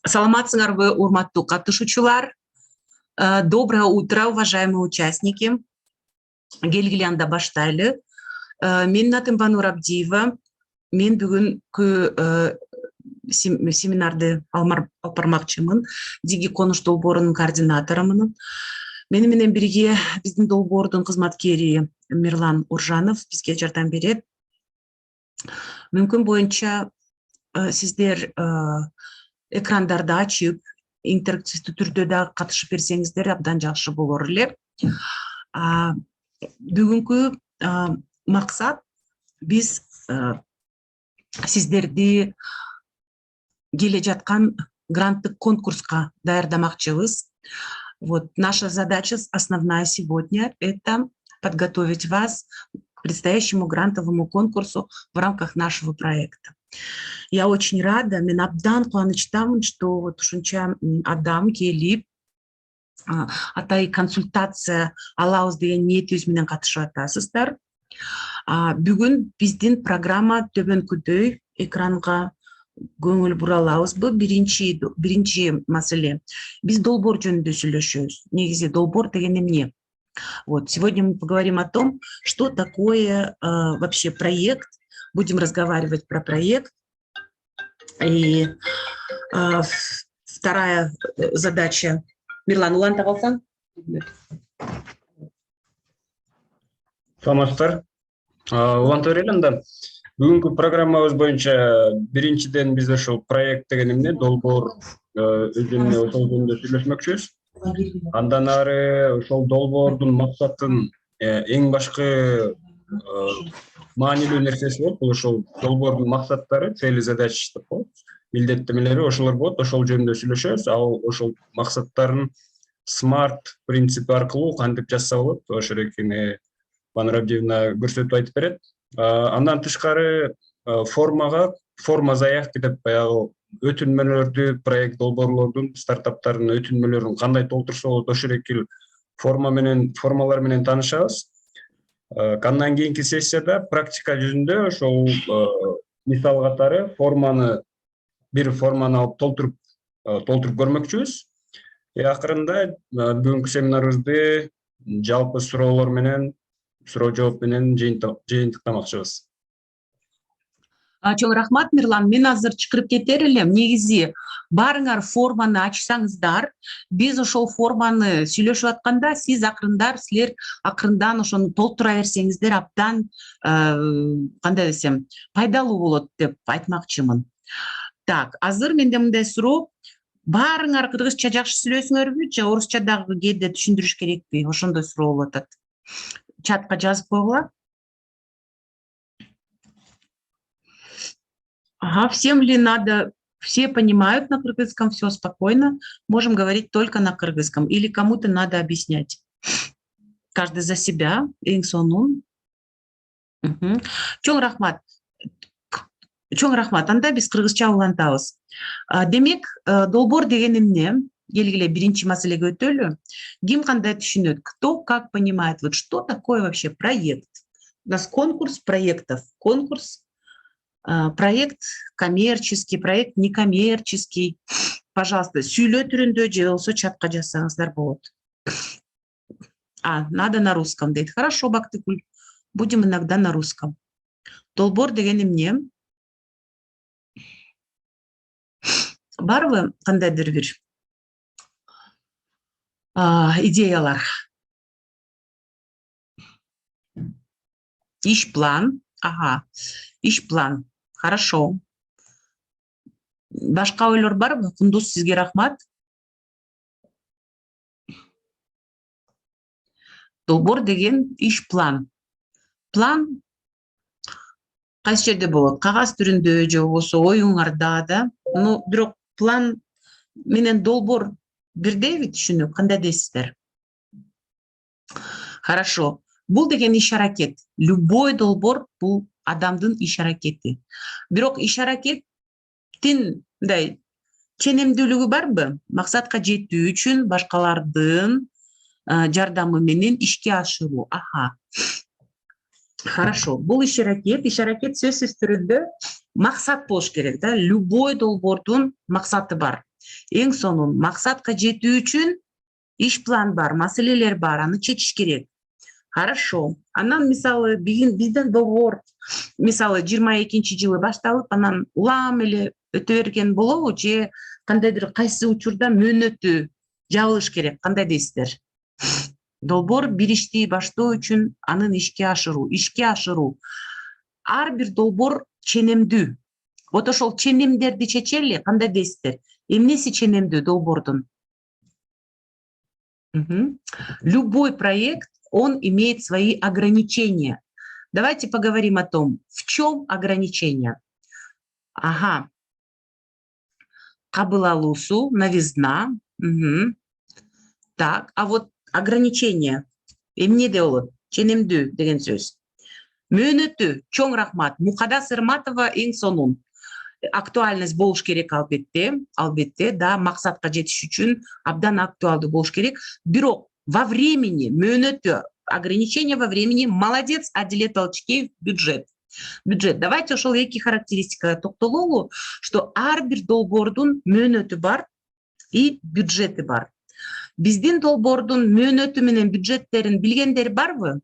Саламатсыңарбы, урматтуу катышуучулар. Доброе утро, уважаемые участники. Келгиле анда баштайлы. Менин атым Банур Абдиева. Мен бүгүнкү семинарды алып бармакчымын. Диги конуш долбоорунун координаторумун. Мени менен бирге биздин долбоордун кызматкери Мирлан Уржанов бизге жардам берет. Мүмкүн боюнча сиздер экрандарды ачып, интерактивдүү түрдө да катышып берсеңиздер абдан жакшы болор эле. Бүгүнкү максат биз сиздерди келе жаткан гранттык конкурска даярдамакчыбыз. Вот наша задача основная сегодня — это подготовить вас к предстоящему грантовому конкурсу в рамках нашего проекта. Я очень рада, мен абдан кубанычтамын, что вот ушунча адам келип атай консультация алабыз деген ниетибиз менен катышып атасыздар. Бүгүн биздин программа төбөнкүдөй экранга көңүл бура алабызбы? Биринчи маселе. Биз долбоор жөнүндө сүйлөшөбүз. Негизи долбоор деген эмне? Вот сегодня мы поговорим о том, что такое вообще проект. Будем разговаривать про проект. И вторая задача. Мирлан, улан тагылсаң? Саламатсыздар. Улан Төрелинда. Бүгүнкү программабыз боюнча биринчиден биз ошол проект деген эмне, долбоор өзүнө ошол жөнүндө сүйлөшмөкчүбүз. Андан ары ошол долбоордун максатын эң башкы маанилүү нерсеси болот. Бул ошол долбоордун максаттары, цели, задачи деп коет. Милдеттемелери ошолор болот. Ошол жөнүндө сүйлөшөбүз. Ал ошол максаттарын смарт принципи аркылуу кантип жазса болот, ошол экени Банур Абдиевна көрсөтүп айтып берет. Андан тышкары форма заявки деп баягы өтүнмөлөрдү, проект долбоорлордун, стартаптардын өтүнмөлөрүн кандай толтурса болот, ошол экил формалар менен таанышабыз. Андан кийинки сессияда практика жүзүндө ошол мисал катары бир форманы алып толтуруп көрмөкчүбүз. Акырында бүгүнкү семинарыбызды жалпы суроолор менен, суроо жооп менен жыйынтыктамакчыбыз. Чоң рахмат, Мирлан. Мен азыр чакырып кетер элем. Негизи барыңар форманы ачсаңыздар, биз ошол форманы сүйлөшүп атканда сиз силер акырындан ошону толтура берсеңиздер абдан кандай десем, пайдалуу болот деп айтмакчымын. Так, азыр менде мындай суроо. Барыңар кыргызча жакшы сүйлөйсүңөрбү же орусча дагы кээде түшүндүрүш керекпи? Ошондой суроо болуп атат. Чатка жазып койгула. Ага, всем ли надо, все понимают на кыргызском, все спокойно, можем говорить только на кыргызском, или кому-то надо объяснять? Каждый за себя, эң сонун. Чоң рахмат. Анда биз кыргызча улантабыз. Демек, долбоор деген эмне? Келгиле биринчи маселеге өтөлү. Ким кандай түшүнөт? Кто как понимает? Вот что такое вообще проект? У нас конкурс проектов. Конкурс, проект коммерческий, проект некоммерческий. Пожалуйста, сүйлөө түрүндө же болбосо чатка жазсаңыздар болот. Надо на русском дейт. Хорошо, Бактыкуль. Будем иногда на русском. Долбоор деген эмне? Барбы кандайдыр бир идеялар? Иш-план. Иш-план. Хорошо. Башка ойлор барбы? Кундуз, сизге рахмат. Долбоор деген иш-план. План кайсы жерде болот? Кагаз түрүндө же болбосо оюңарда да. Бирок план менен долбоор бирдейби түшүнүү? Кандай дейсиздер? Хорошо. Бул деген иш-аракет. Любой долбоор бул адамдын иш-аракети. Бирок иш-аракеттин мындай ченемдүүлүгү барбы? Максатка жетүү үчүн башкалардын жардамы менен ишке ашыруу. Хорошо. Бул иш-аракет сөзсүз түрүндө максат болуш керек да. Любой долбоордун максаты бар. Эң сонун максатка жетүү үчүн иш план бар, маселелер бар, аны чечиш керек. Хорошо. Анан мисалы бизден долбоор мисалы 22-жылы башталып, анан улам эле өтө берген болобу же кандайдыр кайсы учурда мөөнөтү жабылыш керек, кандай дейсиздер? Долбоор бир ишти баштоо үчүн анын ишке ашыруу. Ар бир долбоор ченемдүү. Вот ошол ченемдерди чечели, кандай дейсиздер? Эмнеси ченемдүү долбоордун? Любой проект, он имеет свои ограничения. Давайте поговорим о том, в чем ограничения. Ага. Кабыл алуусу, новизна. Так, а вот ограничения. Эмнеде болот? Ченемдүү деген сөз. Мөөнөтү, чоң рахмат. Мукадас Ырматова эң сонун. Актуальность болуш керек албетте, да, максатка жетиш үчүн абдан актуалдуу болуш керек. Бирок во времени, мөөнөтү, ограничение во времени, молодец, Адилет Алчикеев, бюджет. Давайте ошол эки характеристикага токтололу, что ар бир долбоордун мөөнөтү бар и бюджети бар. Биздин долбоордун мөөнөтү менен бюджеттерин билгендер барбы?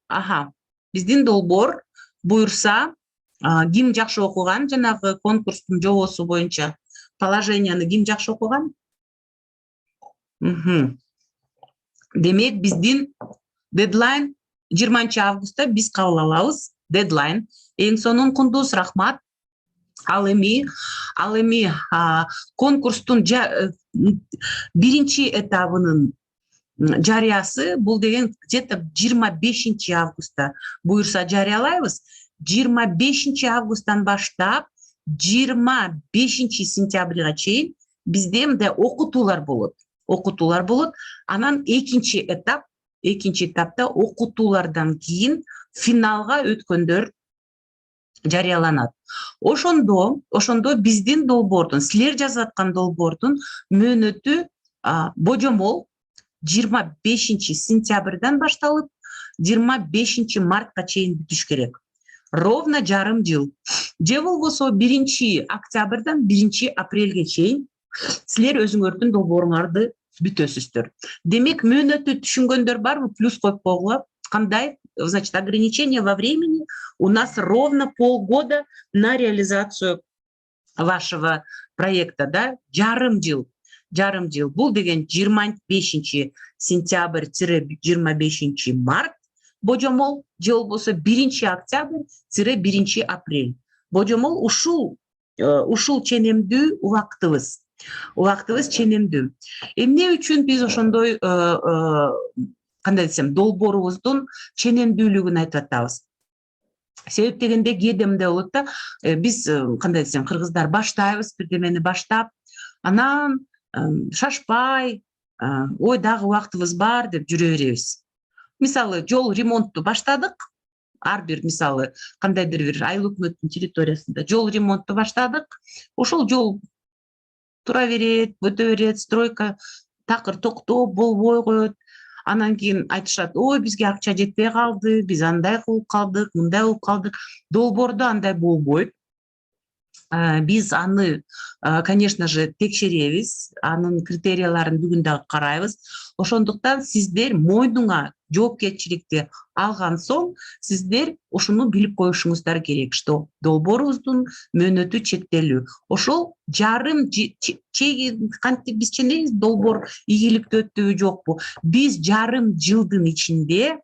Ага, биздин долбоор буюрса, ким жакшы окуган жанагы конкурстун жобосу боюнча положенияны ким жакшы окуган? Демек биздин дедлайн 20-августта биз кабыл алабыз. Дедлайн. Эң сонун кундуз рахмат. Ал эми конкурстун биринчи этабынын жарыясы бул деген где-то 25-августта буюрса жарыялайбыз. 25-августтан баштап 25-сентябрга чейин бизде мындай окутуулар болот. Анан экинчи этапта окутуулардан кийин финалга өткөндөр жарыяланат. Ошондо биздин долбоордун, силер жазып аткан долбоордун мөөнөтү божомол 25-сентябрдан башталып 25-мартка чейин бүтүш керек. Ровно жарым жыл. Же болбосо 1-октябрдан 1-апрелге чейин силер өзүңөрдүн долбооруңарды бүтөсүздөр. Демек мөөнөтү түшүнгөндөр барбы? Плюс коюп койгула. Кандай? Значит, ограничение во времени. У нас ровно полгода на реализацию вашего проекта, да? Жарым жыл. Бул деген 25-сентябрь-25 божомол, же болбосо 1-октябрь-1-апрель. Божомол ушул ченемдүү убактыбыз ченемдүү. Эмне үчүн биз ошондой кандай десем, долбоорубуздун ченемдүүлүгүн айтып атабыз? Себеп дегенде кээде мындай болот да, биз кандай десем, кыргыздар баштайбыз, бирдемени баштап, анан шашпай, ой дагы убактыбыз бар деп жүрө беребиз. Мисалы, жол ремонтту баштадык, ар бир мисалы кандайдыр бир айыл өкмөттүн территориясында жол ремонтту баштадык. Ошол жол тура берет, өтө берет, стройка такыр токтоп болбой коет. Анан кийин айтышат, ой бизге акча жетпей калды, биз андай кылып калдык, мындай кылып калдык. Долбоордо андай болбойт. Биз аны, конечно же, текшеребиз, анын критерияларын бүгүн дагы карайбыз. Ошондуктан сиздер мойнуңа жоопкерчиликти алган соң, сиздер ушуну билип коюшуңуздар керек, что долбоорубуздун мөөнөтү чектелүү. Ошол жарым кантип биз ченейбиз, долбоор ийгиликтүү өттүбү жокпу? Биз жарым жылдын ичинде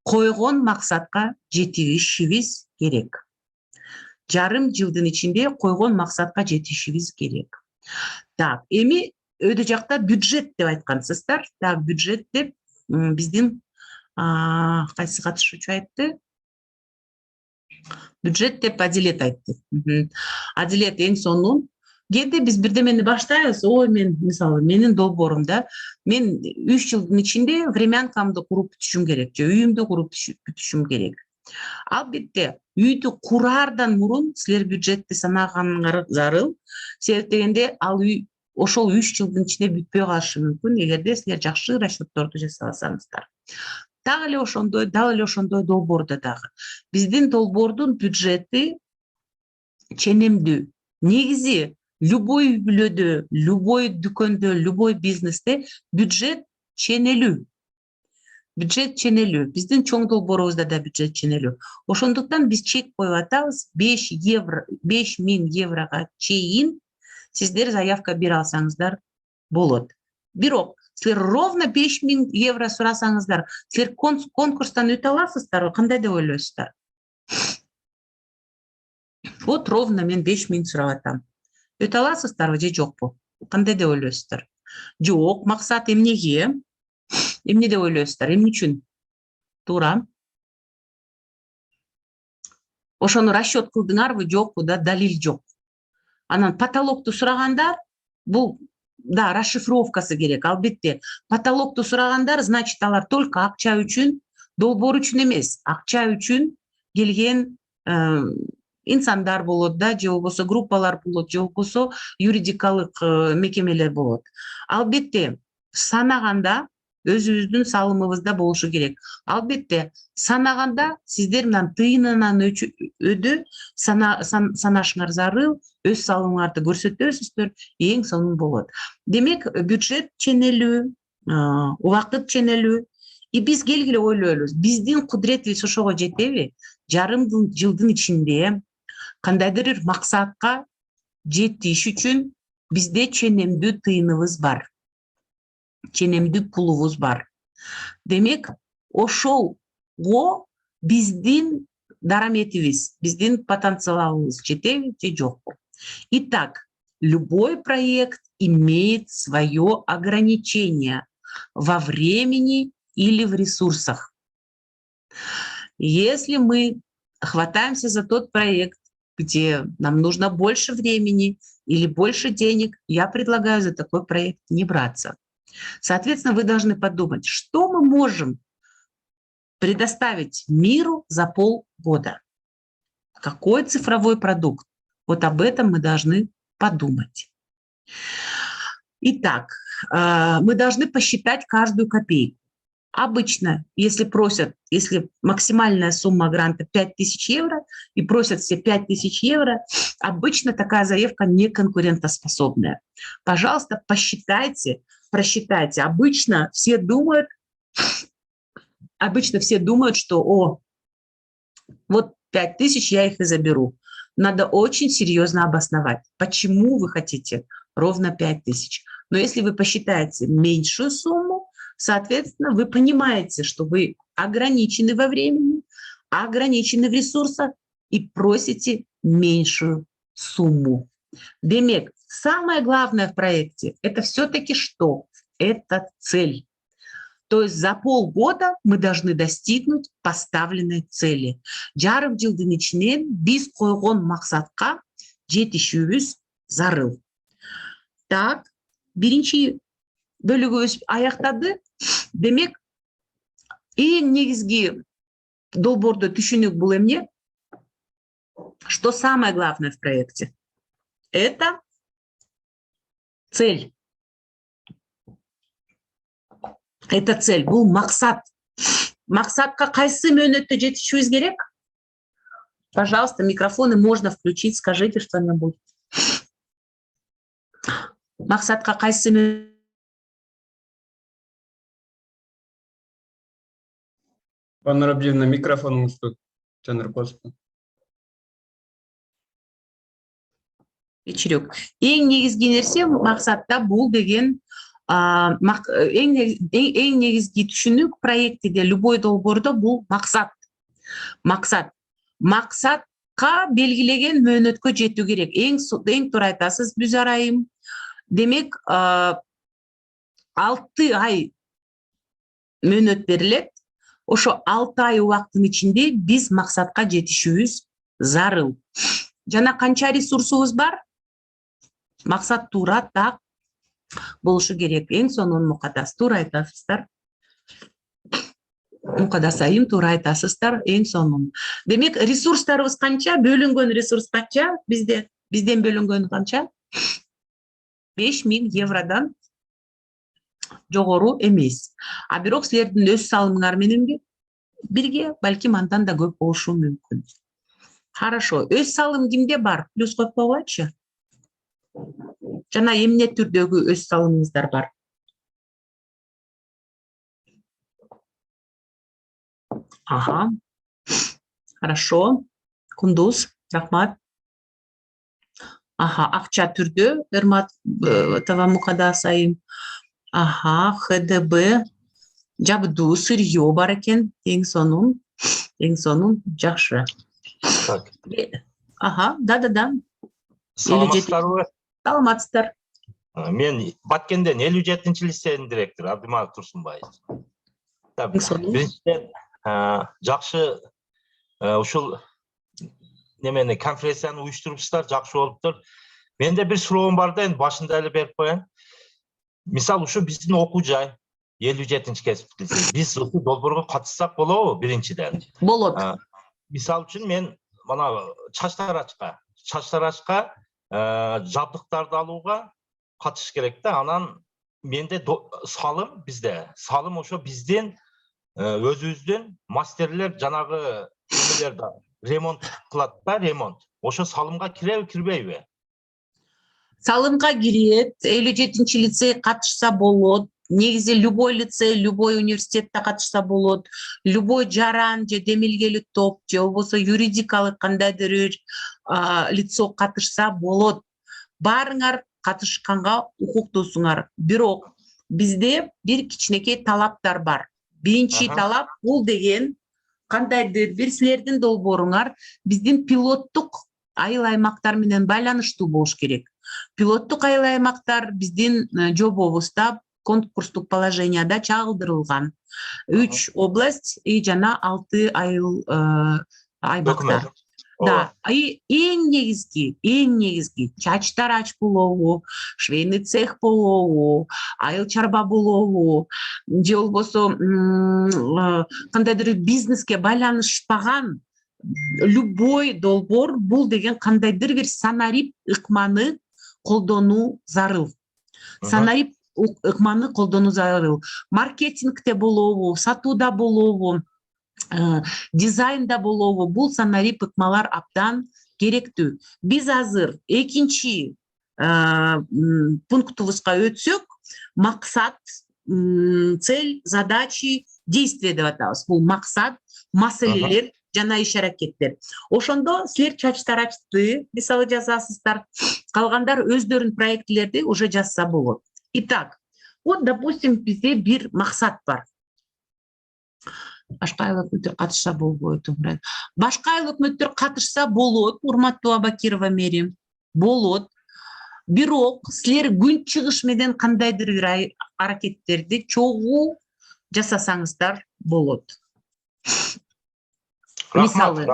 койгон максатка жетишибиз керек. Жарым жылдын ичинде койгон максатка жетишибиз керек. Так, эми өйдө жакта бюджет деп айткансыздар. Так, бюджет деп биздин кайсы катышуучу айтты? Бюджет деп Адилет айтты. Адилет эң сонун. Кээде биз бирдемени баштайбыз, ой мен мисалы менин долбоорумда мен 3 жылдын ичинде времянкамды куруп бүтүшүм керек, же үйүмдү куруп бүтүшүм керек. Албетте, үйдү кураардан мурун силер бюджетти санаганыңар зарыл. Себеп дегенде ал үй ошол 3 жылдын ичинде бүтпөй калышы мүмкүн, эгерде силер жакшы расчетторду жасабасаңыздар. Дал эле ошондой долбоордо дагы. Биздин долбоордун бюджети ченемдүү. Негизи любой үй бүлөдө, любой дүкөндө, любой бизнесте бюджет ченелүү. Бюджет ченелүү. Биздин чоң долбоорубузда да бюджет ченелүү. Ошондуктан биз чек коюп атабыз 5.000 еврого чейин сиздер заявка бере алсаңыздар болот. Бирок силер ровно 5.000 евро сурасаңыздар, силер конкурстан өтө аласыздарбы? Кандай деп ойлойсуздар? Вот ровно мен 5.000 сурап атам. Өтө аласыздарбы же жокпу? Кандай деп ойлойсуздар? Жок, максат эмнеге? Эмне деп ойлойсуздар? Эмне үчүн? Туура. Ошону расчет кылдыңарбы, жокпу да, далил жок. Анан потолокту сурагандар, бул да расшифровкасы керек, албетте. Потолокту сурагандар, значит, алар только акча үчүн, долбоор үчүн эмес, акча үчүн келген инсандар болот да, же болбосо группалар болот, же болбосо юридикалык мекемелер болот. Албетте, санаганда өзүбүздүн салымыбызда болушу керек. Албетте, санаганда сиздер мындан тыйынынан өдү санашыңар зарыл, өз салымыңарды көрсөтөсүздөр, эң сонун болот. Демек, бюджет ченелүү, убакыт ченелүү. И биз келгиле ойлойлубуз, биздин кудуретибиз ошого жетеби? Жарым жылдын ичинде кандайдыр бир максатка жетиш үчүн бизде ченемдүү тыйыныбыз бар. Ченемдүү пулубуз бар. Демек, ошого биздин дараметибиз, биздин потенциалыбыз жетеби же жокпу? Итак, любой проект имеет свое ограничение во времени или в ресурсах. Если мы хватаемся за тот проект, где нам нужно больше времени или больше денег, я предлагаю за такой проект не браться. Соответственно, вы должны подумать, что мы можем предоставить миру за полгода. Какой цифровой продукт? Вот об этом мы должны подумать. Итак, мы должны посчитать каждую копейку. Обычно, если максимальная сумма гранта 5000 евро и просят все 5000 евро, обычно такая заявка не конкурентоспособная. Пожалуйста, посчитайте, просчитайте. Обычно все думают, что вот 5000 я их и заберу. Надо очень серьезно обосновать, почему вы хотите ровно 5000. Но если вы посчитаете меньшую сумму, соответственно, вы понимаете, что вы ограничены во времени, ограничены в ресурсах и просите меньшую сумму. Демек, самое главное в проекте – это все-таки что? Это цель. То есть за полгода мы должны достигнуть поставленной цели. Жарым жылдын ичинен биз койгон максатка жетишүүбүз зарыл. Так, биринчи бөлүгүбүз аяктады. Демек, эң негизги долбоордо түшүнүк бул эмне? Что самое главное в проекте? Это цель. Это цель, бул максат. Максатка кайсы мөөнөттө жетишүүбүз керек? Пожалуйста, микрофоны можно включить, скажите что-нибудь. Максатка кайсы мөөнөттө? Анна Рабдиевна, микрофонуңузду жаныр басты. Кечирек. Эң негизги нерсе максатта бул деген эң негизги түшүнүк проектиде, любой долбоордо бул максат. Максатка белгилеген мөөнөткө жетүү керек. Эң туура айтасыз, Бүз Арайым. Демек, 6 ай мөөнөт берилет. Ошо 6 ай убакыттын ичинде биз максатка жетишүүбүз зарыл. Жана канча ресурсубуз бар? Максат туура так болушу керек. Эң сонун мукаддас, туура айтасыздар. Мукаддас айым, туура айтасыздар, эң сонун. Демек, ресурстарыбыз канча? Бөлүнгөн ресурс канча? Бизден бөлүнгөн канча? 5000 евродан жогору эмес. А бирок силердин өз салымыңар менен бирге, балким андан да көп болушу мүмкүн. Хорошо. Өз салым кимде бар? Плюс коюп койгулачы. Жана эмне түрдөгү өз салымыңыздар бар? Ага. Хорошо. Кундуз, рахмат. Ага, акча түрдө, Эрмат Мукадас айым. Ага, ХДБ жабдуу сырьё бар экен. Эң сонун, жакшы. Так. Ага, да. Саламатсыздарбы? Саламатсыздар. Мен Баткенден 57-чи лицейдин директору Абдымалик Турсунбаев. Эң сонун. Биринчиден жакшы ушул немени конференцияны уюштурупсуздар, жакшы болуптур. Менде бир суроом бар да, эми башында эле берип коеюн. Мисалы ушу биздин окуу жай 57-чи кесиптик лицей. Биз ушул долбоорго катышсак болобу биринчиден? Болот. Мисалы үчүн мен мына чач тарачка жабдыктарды алууга катышыш керек да. Анан менде салым бизде. Салым ошо биздин өзүбүздүн мастерлер жанагы немелерди ремонт кылат да, ремонт. Ошо салымга киреби, кирбейби? Салымга кирет, 57-чи лицей катышса болот. Негизи любой лицей, любой университетте катышса болот. Любой жаран же демилгелик топ же болбосо юридикалык кандайдыр бир лицо катышса болот. Баарыңар катышканга укуктуусуңар. Бирок бизде бир кичинекей талаптар бар. Биринчи талап бул деген кандайдыр бир силердин долбооруңар биздин пилоттук айыл аймактар менен байланыштуу болуш керек. Пилоттук айыл аймактар биздин жобобузда конкурстук положенияда чагылдырылган. 3 область жана 6 айыл аймактар. Да, эң негизги Чач-Тарач болобу, швейный цех болобу, айыл чарба болобу, же болбосо кандайдыр бизнеске байланышпаган любой долбоор бул деген кандайдыр бир санарип ыкманы колдонуу зарыл. Санарип ыкманы колдонуу зарыл. Маркетингде болобу, сатууда болобу, дизайнда болобу, бул санарип ыкмалар абдан керектүү. Биз азыр экинчи пунктубузга өтсөк, максат, цель, задачи, действия деп атабыз. Бул максат, маселелер жана иш-аракеттер. Ошондо силер Чач-Тарачты мисалы жазасыздар, калгандар өздөрүнүн проектилерди уже жазса болот. Итак, вот, допустим, бизде бир максат бар. Башка айыл өкмөттөр катышса болбойт. Башка айыл өкмөттөр катышса болот, урматтуу Абакирова Мерим. Болот. Бирок силер күн чыгыш менен кандайдыр бир аракеттерди чогуу жасасаңыздар болот. Мисалы,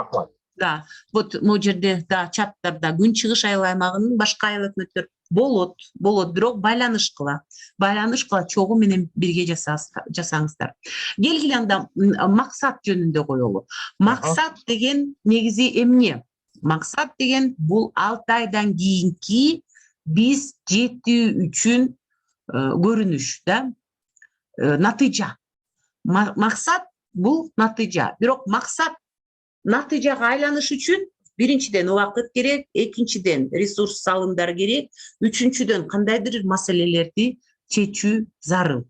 да, вот могу жерде да чаттарда күн чыгыш айыл аймагынын башка айыл өкмөттөр болот, бирок байланыш кыла чогуу менен бирге жасаңыздар. Келгиле анда максат жөнүндө коелу. Максат деген негизи эмне? Максат деген бул 6 айдан кийинки биз жетүү үчүн көрүнүш да, натыйжа. Максат бул натыйжа. Бирок максат натыйжага айланыш үчүн биринчиден убакыт керек, экинчиден ресурс салымдар керек, үчүнчүдөн кандайдыр маселелерди чечүү зарыл.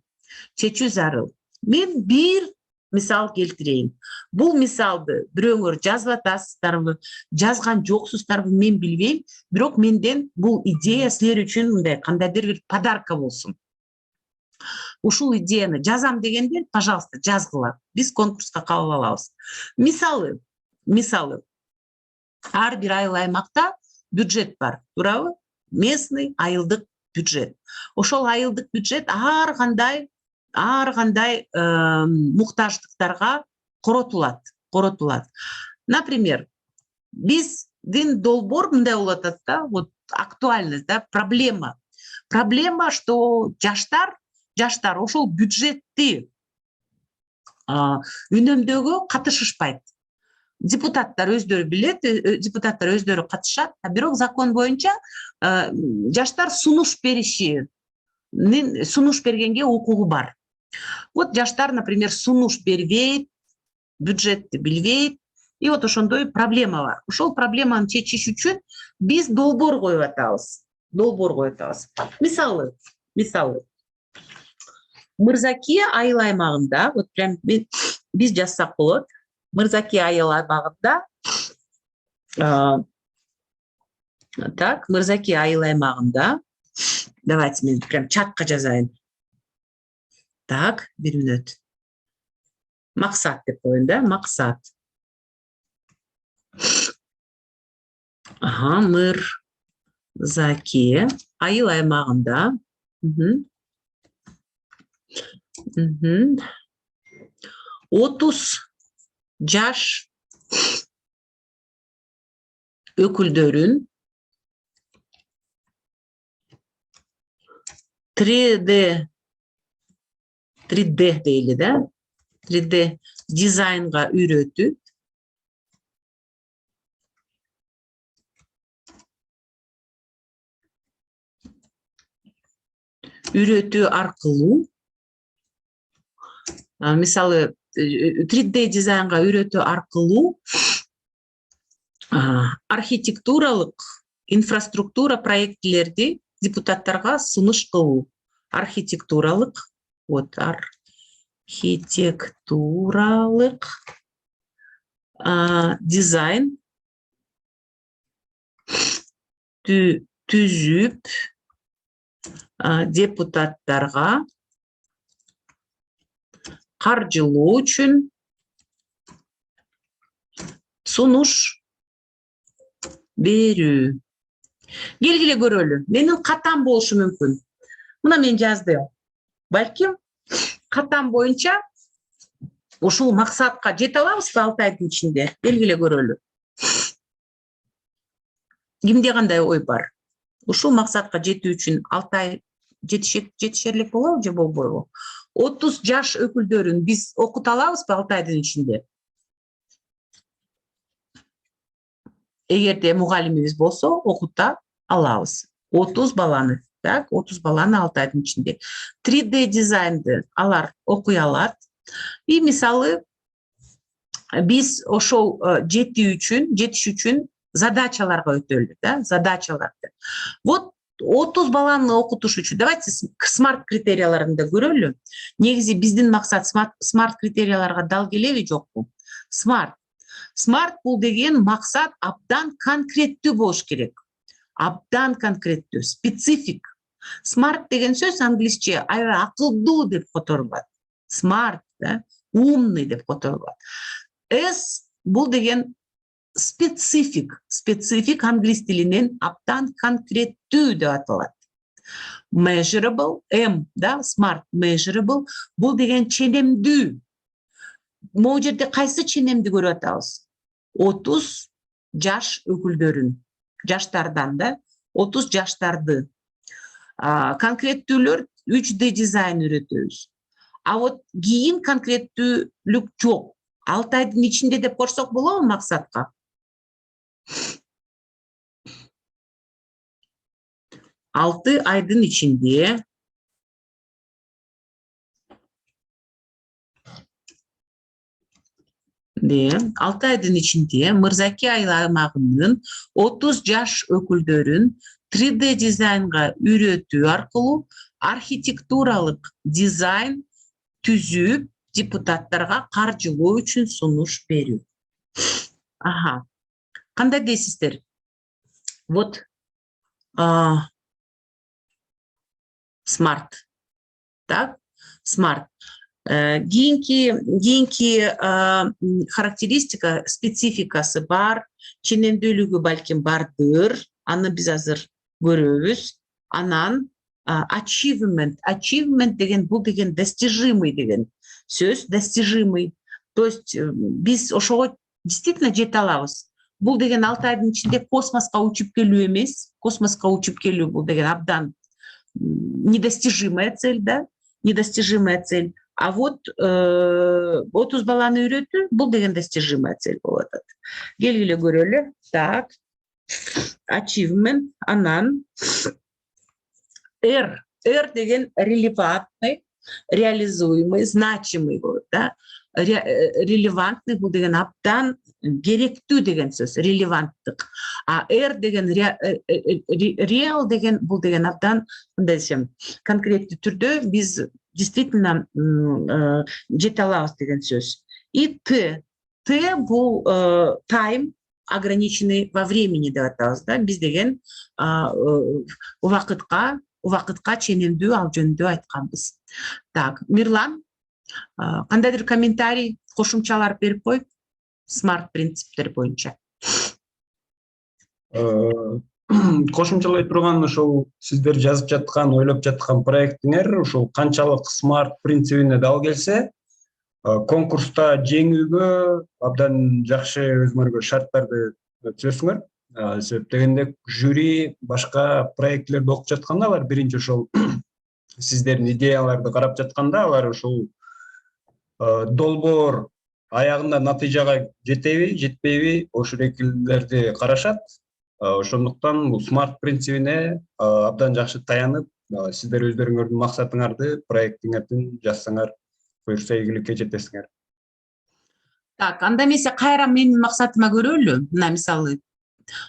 Мен бир мисал келтирейин. Бул мисалды бирөөңөр жазып атасыздарбы, жазган жоксуздарбы мен билбейм, бирок менден бул идея силер үчүн мындай кандайдыр бир подарка болсун. Ушул идеяны жазам дегендер, пожалуйста, жазгыла. Биз конкурска кабыл алабыз. Мисалы, ар бир айыл аймакта бюджет бар, туурабы? Местный айылдык бюджет. Ошол айылдык бюджет ар кандай муктаждыктарга коротулат. Например, биздин долбоор мындай болуп атат да, вот актуальность, да, проблема. Проблема, что жаштар ошол бюджетти үнөмдөөгө катышышпайт. Депутаттар өздөрү билет, депутаттар өздөрү катышат, бирок закон боюнча жаштар сунуш бергенге укугу бар. Вот жаштар, например, сунуш бербейт, бюджетти билбейт, и вот ошондой проблема бар. Ошол проблеманы чечиш үчүн биз долбоор коюп атабыз. долбоор коюп атабыз. Мисалы Мырзакия айыл аймагында, вот прям биз жазсак болот. Мырзакия айыл аймагында, так, Мырзакия айыл аймагында, давайте мен прям чатка жазайын. Так, бир мүнөт. Максат деп коеюн да, максат. Мырзакия айыл аймагында. 30 жаш өкүлдөрүн 3D дейли да, 3D дизайнга үйрөтүп, аркылуу, мисалы 3D дизайнга үйрөтүү аркылуу архитектуралык инфраструктура проектилерди депутаттарга сунуш кылуу. Архитектуралык дизайн түзүп депутаттарга каржылоо үчүн сунуш берүү. Келгиле көрөлү. Менин катам болушу мүмкүн. Мына мен жаздым. Балким катам боюнча ушул максатка жете алабызбы 6 айдын ичинде? Келгиле көрөлү. Кимде кандай ой бар? Ушул максатка жетүү үчүн 6 ай жетишерлик болобу же болбойбу? 30 жаш өкүлдөрүн биз окута алабызбы 6 айдын ичинде? Эгерде мугалимибиз болсо, окута алабыз. 30 баланы, так, 30 баланы 6 айдын ичинде. 3D дизайнды алар окуй алат. И мисалы биз ошол жетиш үчүн задачаларга өтөлү, да, задачаларды. Вот 30 баланы окутуш үчүн давайте смарт критерияларын да көрөлү. Негизи биздин максат смарт критерияларга дал келеби, жокпу? Смарт бул деген максат абдан конкреттүү болуш керек. Абдан конкреттүү, специфик. Смарт деген сөз англисче аябай акылдуу деп которулат. Смарт, да, умный деп которулат. S бул деген специфик англис тилинен абдан конкреттүү деп аталат. Measurable, M, да, smart, measurable, бул деген ченемдүү. Могу жерде кайсы ченемди көрүп атабыз? 30 жаш өкүлдөрүн, жаштардан да, 30 жаштарды. Конкреттүүлөр 3D дизайн үйрөтөбүз. А вот кийин конкреттүүлүк жок. 6 айдын ичинде деп корсок болобу максатка? 6 айдын ичинде 6 айдын ичинде Мырзакия айыл аймагынын 30 жаш өкүлдөрүн 3D дизайнга үйрөтүү аркылуу архитектуралык дизайн түзүп депутаттарга каржылоо үчүн сунуш берүү. Кандай дейсиздер? Вот смарт. Так, смарт. Кийинки характеристика, спецификасы бар, ченемдүүлүгү балким бардыр. Аны биз азыр көрөбүз. Анан achievement деген бул деген достижимый деген сөз, достижимый. То есть биз ошого действительно жете алабыз. Бул деген 6 айдын ичинде космоска учуп келүү эмес. Космоска учуп келүү бул деген абдан недостижимая цель, да? Недостижимая цель. А вот 30 баланы үйрөтүү бул деген достижимая цель болуп атат. Келгиле көрөлү. Так. Achievement, анан R деген релевантный, реализуемый, значимый болот да. Релевантный бул деген абдан керектүү деген сөз, релеванттык. А деген реал деген бул деген абдан мындай десем, конкреттүү түрдө биз действительно жете алабыз деген сөз. И Т бул тайм ограниченный во времени деп атабыз да. Биз деген убакытка ченемдүү ал жөнүндө айтканбыз. Так, Мирлан, кандайдыр комментарий, кошумчалар берип коюп, смарт принциптер боюнча. Кошумчалай турган ошол сиздер жазып жаткан, ойлоп жаткан проектиңер ошол канчалык смарт принцибине дал келсе, конкурста жеңүүгө абдан жакшы өзүңөргө шарттарды түзөсүңөр. Себеп дегенде жюри башка проектлерди окуп жатканда алар биринчи ошол сиздердин идеяларды карап жатканда алар ошол долбоор аягында натыйжага жетеби, жетпейби, ошол экилерди карашат. Ошондуктан бул смарт принцибине абдан жакшы таянып, сиздер өздөрүңөрдүн максатыңарды, проектиңердин жазсаңар, буюрса ийгиликке жетесиңер. Так, анда эмесе кайра менин максатыма көрөлү. Мына мисалы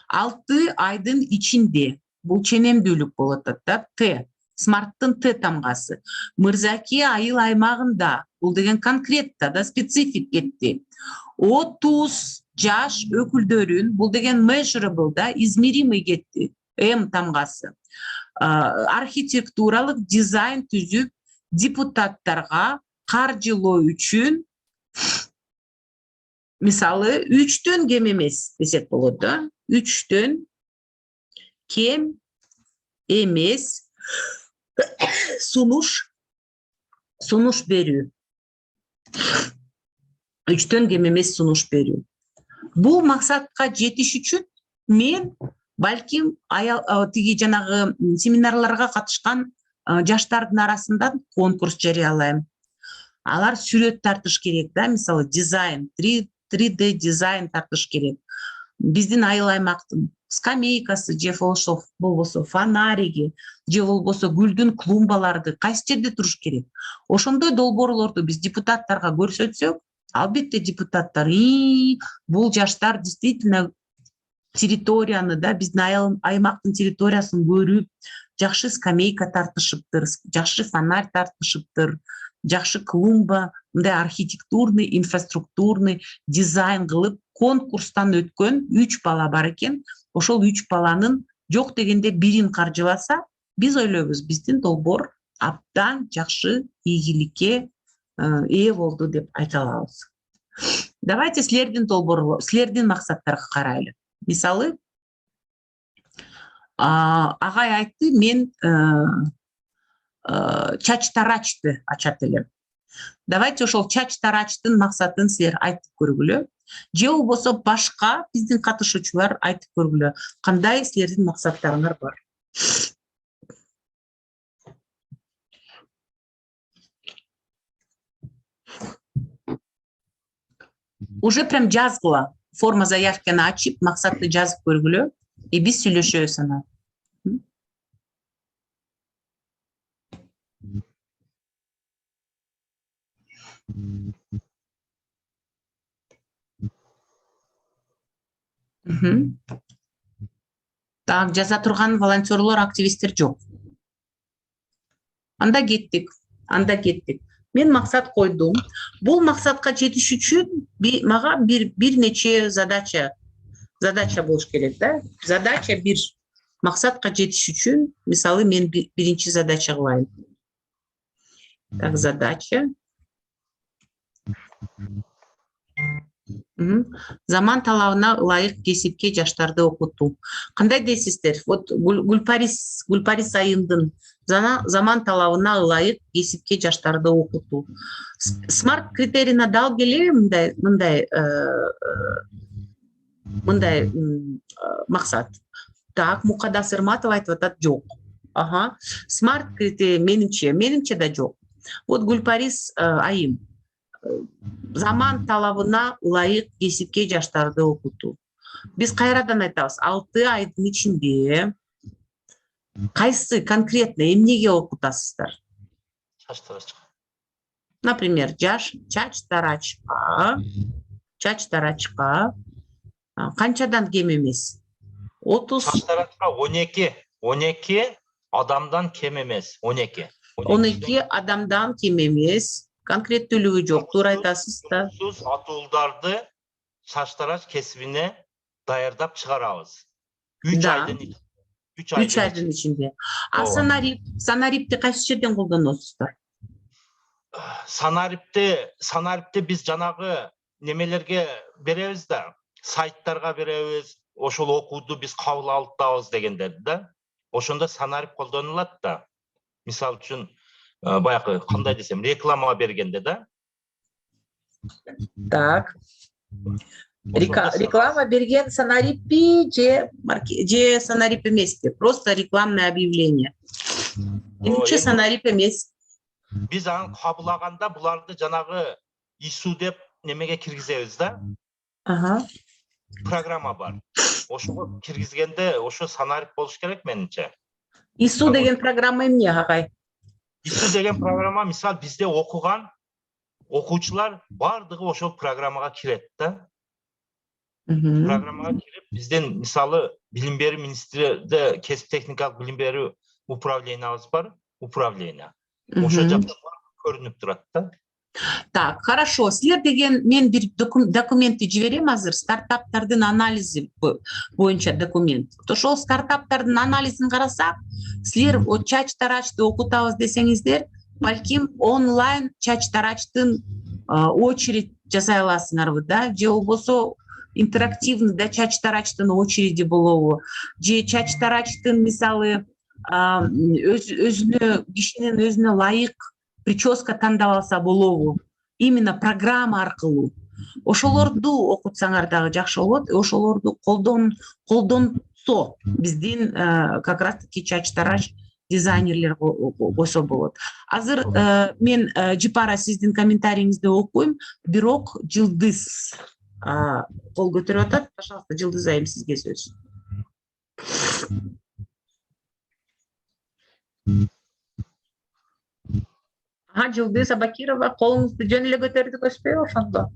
6 айдын ичинде бул ченемдүүлүк болот да. Т, смарттын Т тамгасы. Мырзаки айыл аймагында бул деген конкретта да специфик кетти. 30 жаш өкүлдөрүн бул деген measurable да, измеримый кетти. М тамгасы. Архитектуралык дизайн түзүп депутаттарга каржылоо үчүн мисалы 3төн кем эмес десек болот да. 3төн кем эмес сунуш берүү. 3төн кем эмес сунуш берүү. Бул максатка жетиш үчүн мен балким тиги жанагы семинарларга катышкан жаштардын арасында конкурс жарыялайм. Алар сүрөт тартыш керек да, мисалы дизайн, 3D дизайн тартыш керек. Биздин айыл аймактын скамейкасы же болбосо фонариги же болбосо гүлдүн клумбаларды кайсы жерде туруш керек. Ошондой долбоорлорду биз депутаттарга көрсөтсөк, албетте депутаттар бул жаштар действительно территорияны да, биздин аймактын территориясын көрүп, жакшы скамейка тартышыптыр, жакшы фонарь тартышыптыр, жакшы клумба, мындай архитектурный, инфраструктурный дизайн кылып, конкурстан өткөн 3 бала бар экен. Ошол 3 баланын жок дегенде бирин каржыласа, биз ойлойбуз, биздин долбоор абдан жакшы ийгиликке ээ болду деп айта алабыз. Давайте силердин максаттарга карайлы. Мисалы, агай айтты, мен чач тарачты ачат элем. Давайте ошол чач тарачтын максатын силер айтып көргүлө. Же болбосо башка биздин катышуучулар айтып көргүлө. Кандай силердин максаттарыңар бар? Уже прям жазгыла. Форма заявканы ачып, максатты жазып көргүлө. И биз сүйлөшөбүз анан. Так, жаза турган волонтерлор, активисттер жок. Анда кеттик. Мен максат койдум. Бул максатка жетиш үчүн мага бир нече задача болуш керек да. Задача бир. Максатка жетиш үчүн, мисалы, мен биринчи задача кылайын. Так, задача. Заман талабына ылайык кесипке жаштарды окутуу. Кандай дейсиздер? Вот Гүлпарис айымдын заман талабына ылайык кесипке жаштарды окутуу. Смарт критерийине дал келеби мындай максат? Так, Мукадас Ирматов айтып атат, жок. Смарт критерий менимче да жок. Вот Гүлпарис айым заман талабына ылайык кесипке жаштарды окутуу. Биз кайрадан айтабыз, 6 айдын ичинде кайсы конкретно эмнеге окутасыздар? чач тарачка. Например, чач тарачка канчадан кем эмес? 30, Чач тарачка 12 адамдан кем емес. 12. 12 адамдан кем эмес. Конкреттүүлүгү жок, туура айтасыз да. Жұмыссыз атууларды чач тарач кесибине даярдап чыгарабыз. 3 Да. айдын 3 айдын ичинде. А Ооба. санарипти кайсы жерден колдоносуздар? Санарипти биз жанагы немелерге беребиз да, сайттарга беребиз. Ошол окууду биз кабыл алып дегендерди да. Ошондо санарип колдонулат да. Мисал үчүн баягы кандай десем, реклама бергенде да. Так. Ошондо Реклама берген санариппи же санарип эмеспи? Просто рекламное объявление. Менимче санарип эмес. Биз аны кабылаганда буларды жанагы ИСУ деп немеге киргизебиз да. Ага. Программа бар. Ошого киргизгенде ошо санарип болуш керек менимче. ИСУ деген программа эмне агай? ИСУ деген программа мисал бизде окуган окуучулар бардыгы ошол программага кирет да. Программага кирип бизден мисалы билим берүү министрде кесип техникалык билим берүү управлениябыз бар, управление. Ошо жакта көрүнүп турат да. Так, хорошо. Силер деген мен бир документти жиберем азыр, стартаптардын анализи боюнча документ. Ошол стартаптардын анализин карасак, силер чач тарачты окутабыз десеңиздер, балким онлайн чач тарачтын очередь жасай аласыңарбы да, же болбосо интерактивный да чач тарачтын очереди болобу, же чач тарачтын мисалы кишинин өзүнө ылайык прическа тандап алса болобу, именно программа аркылуу. Ошолорду окутсаңар дагы жакшы болот. Ошолорду колдонсо биздин как раз таки чач тарач дизайнерлер койсо болот. Азыр мен Жипара сиздин комментарийиңизди окуйм, бирок Жылдыз кол көтөрүп атат. Пожалуйста, Жылдыз айым, сизге сөз. Жылдыз Абакирова, колуңузду жөн эле көтөрдүк өспөйбү ошондо?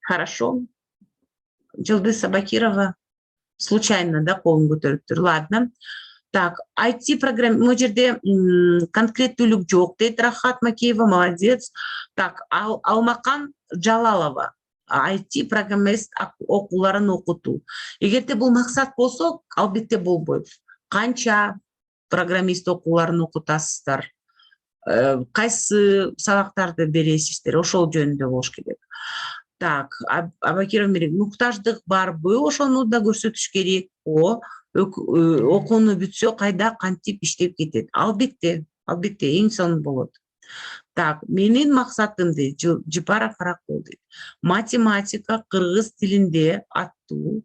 Хорошо. Жылдыз Абакирова случайно да колун көтөрүптүр. Ладно. Так, IT-программа, могу жерде конкреттүүлүк жок дейт Рахат Макеева, молодец. Так, Алмакан Жалалова, IT-программист окууларын окутуу. Эгерде бул максат болсо, албетте болбойт. Канча программист окууларын окутасыздар? Кайсы сабактарды бересиздер? Ошол жөнүндө болуш керек. Так, Абакиров Мерек, муктаждык барбы? Ошону да көрсөтүш керек. Окууну бүтсө кайда кантип иштеп кетет? Албетте, эң сонун болот. Так, менин максатым дейт Жипара Каракол дейт. Математика кыргыз тилинде аттуу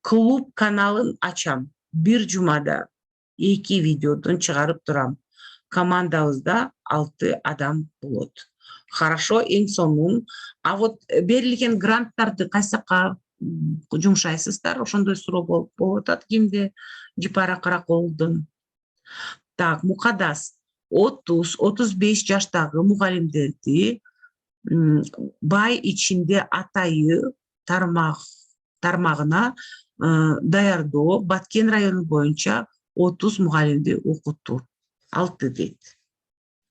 клуб каналын ачам. Бир жумада 2 видеодон чыгарып турам. Командабызда 6 адам болот. Хорошо, эң сонун. А вот берилген гранттарды кайсакка жумшайсыздар? Ошондой суроо болуп атат кимде? Жипара Караколдун. Так, Мукадас 30-35 жаштагы мугалимдерди бай ичинде атайы тармагына даярдоо Баткен району боюнча 30 мугалимди окутту. 6 дейт.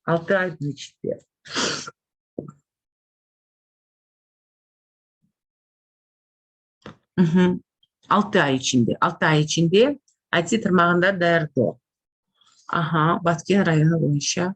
6 айдын ичинде. Алты ай ичинде IT тармагында даярдоо. Баткен району боюнча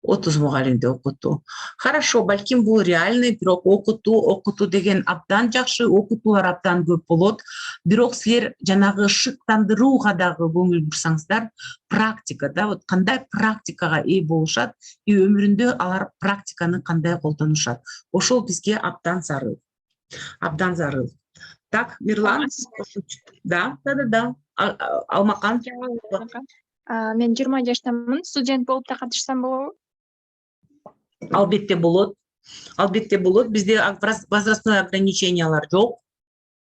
30 мугалимди окутту. Хорошо, балким бул реальный, бирок окутуу деген абдан жакшы, окутуулар абдан көп болот. Бирок силер жанагы шыктандырууга дагы көңүл бурсаңыздар, практикада, вот кандай практикага ээ болушат и өмүрүндө алар практиканы кандай колдонушат. Ошол бизге абдан зарыл. Так, Мирлан. Да. Алмакан. Мен 20 жаштамын, студент болуп да катышсам болобу? Албетте болот. Бизде возрастной ограничениялар жок.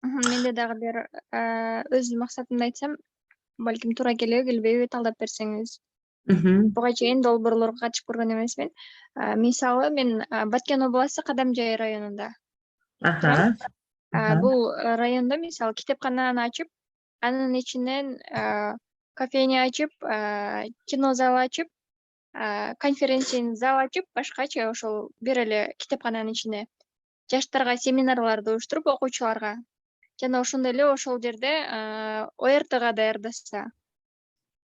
Менде дагы бир өз максатымды айтсам, балким туура келеби, келбейби талдап берсеңиз. Буга чейин долбоорлорго катышып көргөн эмесмин. Мисалы мен Баткен областы Кадамжай районунда Ага. бул райондо мисалы китепкананы ачып, анын ичинен кофейня ачып, кино зал ачып, конференция зал ачып, башкача ошол бир эле китепкананын ичинде жаштарга семинарларды уюштуруп окуучуларга жана ошондой эле ошол жерде ОРТга даярдаса,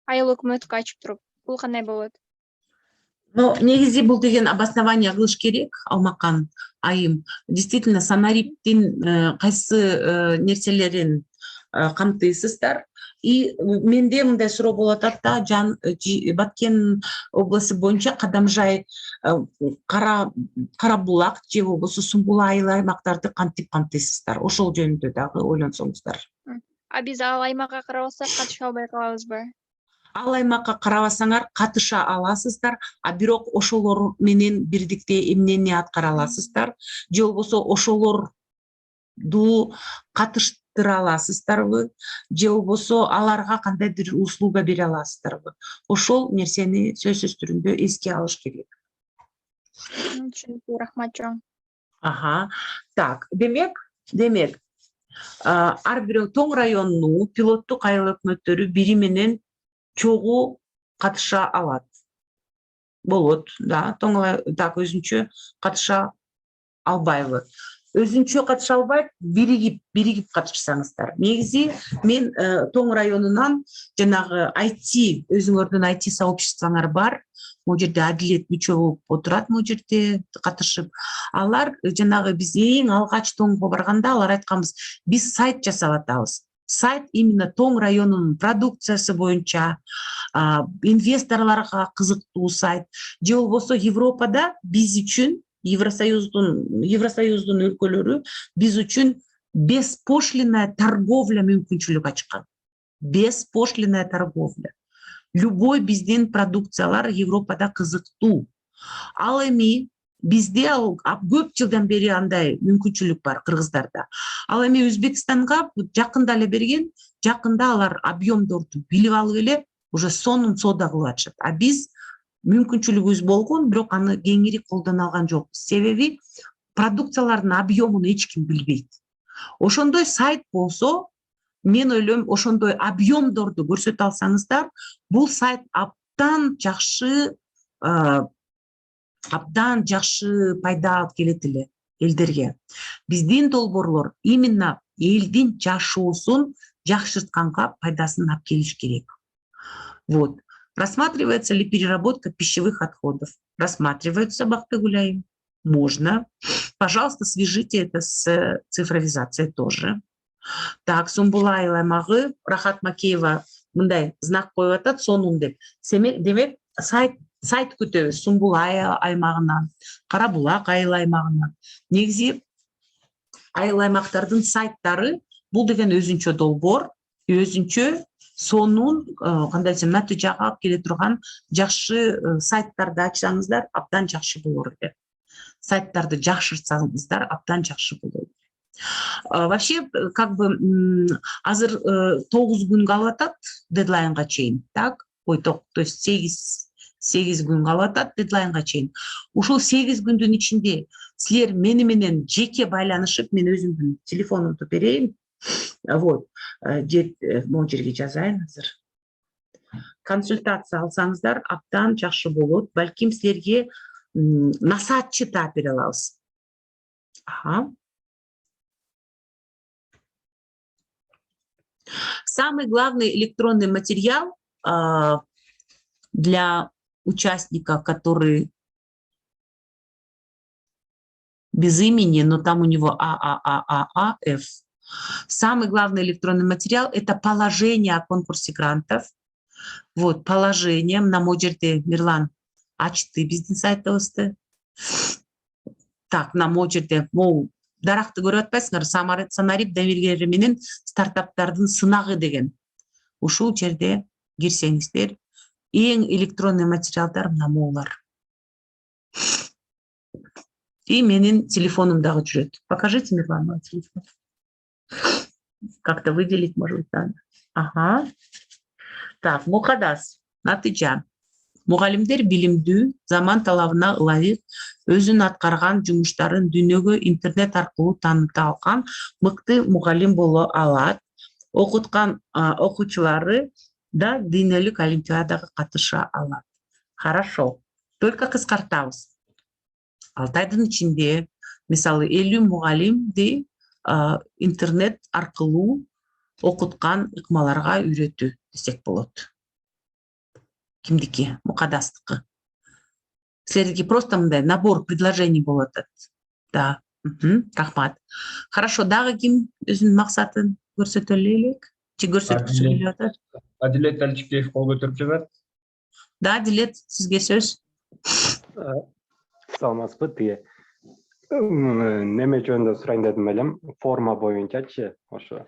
айыл өкмөткө ачып туруп, бул кандай болот? Но негизи бул деген обоснование кылыш керек, Алмакан айым. Действительно, санариптин кайсы нерселерин камтыйсыздар. И менде мындай суроо болуп атат да, Баткен областы боюнча Кадамжай, Карабулак же болбосо Сумбул айыл аймактарды кантип камтыйсыздар? Ошол жөнүндө дагы ойлонсоңуздар. Биз ал аймакка карабасак катыша албай калабызбы? Ал аймакка карабасаңар катыша аласыздар, бирок ошолор менен бирдикте эмнени аткара аласыздар, же болбосо ошолорду катыштыра аласыздарбы, же болбосо аларга кандайдыр услуга бере аласыздарбы? Ошол нерсени сөзсүз түрүндө эске алыш керек. Түшүнүктүү, рахмат чоң. Так, демек, ар бирөө Тоң районунун пилоттук айыл өкмөттөрү бири менен чогуу катыша алат. Болот, да, так өзүнчө катыша албайбы? Өзүнчө катыша албайт, биригип катышсаңыздар. Негизи мен Тоң районунан жанагы IT, өзүңөрдүн IT сообществоңар бар. Могу жерде Адилет мүчө болуп отурат, могу жерде катышып. Алар жанагы биз эң алгач Тоңго барганда алар айтканбыз, биз сайт жасап атабыз. Сайт именно Тоң районунун продукциясы боюнча, инвесторлорго кызыктуу сайт. Же болбосо Европада биз үчүн, Евросоюздун өлкөлөрү биз үчүн беспошлинная торговля мүмкүнчүлүк ачкан. Беспошлинная торговля. Любой биздин продукциялар Европада кызыктуу. Ал эми бизде көп жылдан бери андай мүмкүнчүлүк бар кыргыздарда. Ал эми Өзбекстанга жакында эле берген, жакында алар объемдорду билип алып эле уже сонун соода кылып атышат. Биз мүмкүнчүлүгүбүз болгон, бирок аны кеңири колдоно алган жокпуз. Себеби продукциялардын объемун эч ким билбейт. Ошондой сайт болсо, мен ойлойм, ошондой объемдорду көрсөтө алсаңыздар, бул сайт абдан жакшы пайда алып келет эле элдерге. Биздин долбоорлор именно элдин жашоосун жакшыртканга пайдасын алып келиш керек. Вот. Рассматривается ли переработка пищевых отходов? Рассматривается, Бактыгуль айым. Можно. Пожалуйста, свяжите это с цифровизацией тоже. Так, Сумбул айыл аймагы, Рахат Макеева мындай знак коюп атат, сонун деп. Демек, сайт күтөбүз Сумбул айыл аймагынан, Карабулак айыл аймагынан. Негизи айыл аймактардын сайттары бул деген өзүнчө долбоор, өзүнчө сонун кандай десем натыйжага алып келе турган жакшы сайттарды ачсаңыздар абдан жакшы болор эле. Сайттарды жакшыртсаңыздар абдан жакшы болот. Вообще, как бы азыр 9 күн калып атат дедлайнга чейин, так? То есть 8 күн калып атат дедлайнга чейин. Ушул 8 күндүн ичинде силер мени менен жеке байланышып, мен өзүмдүн телефонумду берейин. Вот, могу жерге жазайын азыр. Консультация алсаңыздар абдан жакшы болот. Балким силерге насаатчы таап бере алабыз. Самый главный электронный материал для участника, который без имени, но там у него ААААФ. Самый главный электронный материал – это положение о конкурсе грантов. Вот, положение. На могу жерде Мирлан ачты биздин сайтыбызды. Так, на могу жерде даракты көрүп атпайсыңар, санарип дамиргери менен стартаптардын сынагы деген. Ушул жерде кирсеңиздер, эң электронный материалдар мына могулар. И менин телефонум дагы жүрөт. Покажите, Мирлан, мой телефон. Как-то выделить, может быть, надо. Так, Мухадас, натыйжа. Мугалимдер билимдүү, заман талабына ылайык өзүн аткарган жумуштарын дүйнөгө интернет аркылуу тааныта алган мыкты мугалим боло алат. Окуткан окуучулары да дүйнөлүк олимпиадага катыша алат. Хорошо. Только кыскартабыз. 6 айдын ичинде мисалы 50 мугалимди интернет аркылуу окуткан ыкмаларга үйрөтүү десек болот. Кимдики? Мукадастыкы. Силердики просто мындай набор предложений болуп атат. Да. Рахмат. Хорошо, дагы ким өзүнүн максатын көрсөтө элек? Же көрсөткүсү келип атат? Адилет Алчикеев кол көтөрүп жатат. Да, Адилет, сизге сөз. Саламатсызбы, тиги неме жөнүндө сурайын дедим элем. Форма боюнчачы ошо.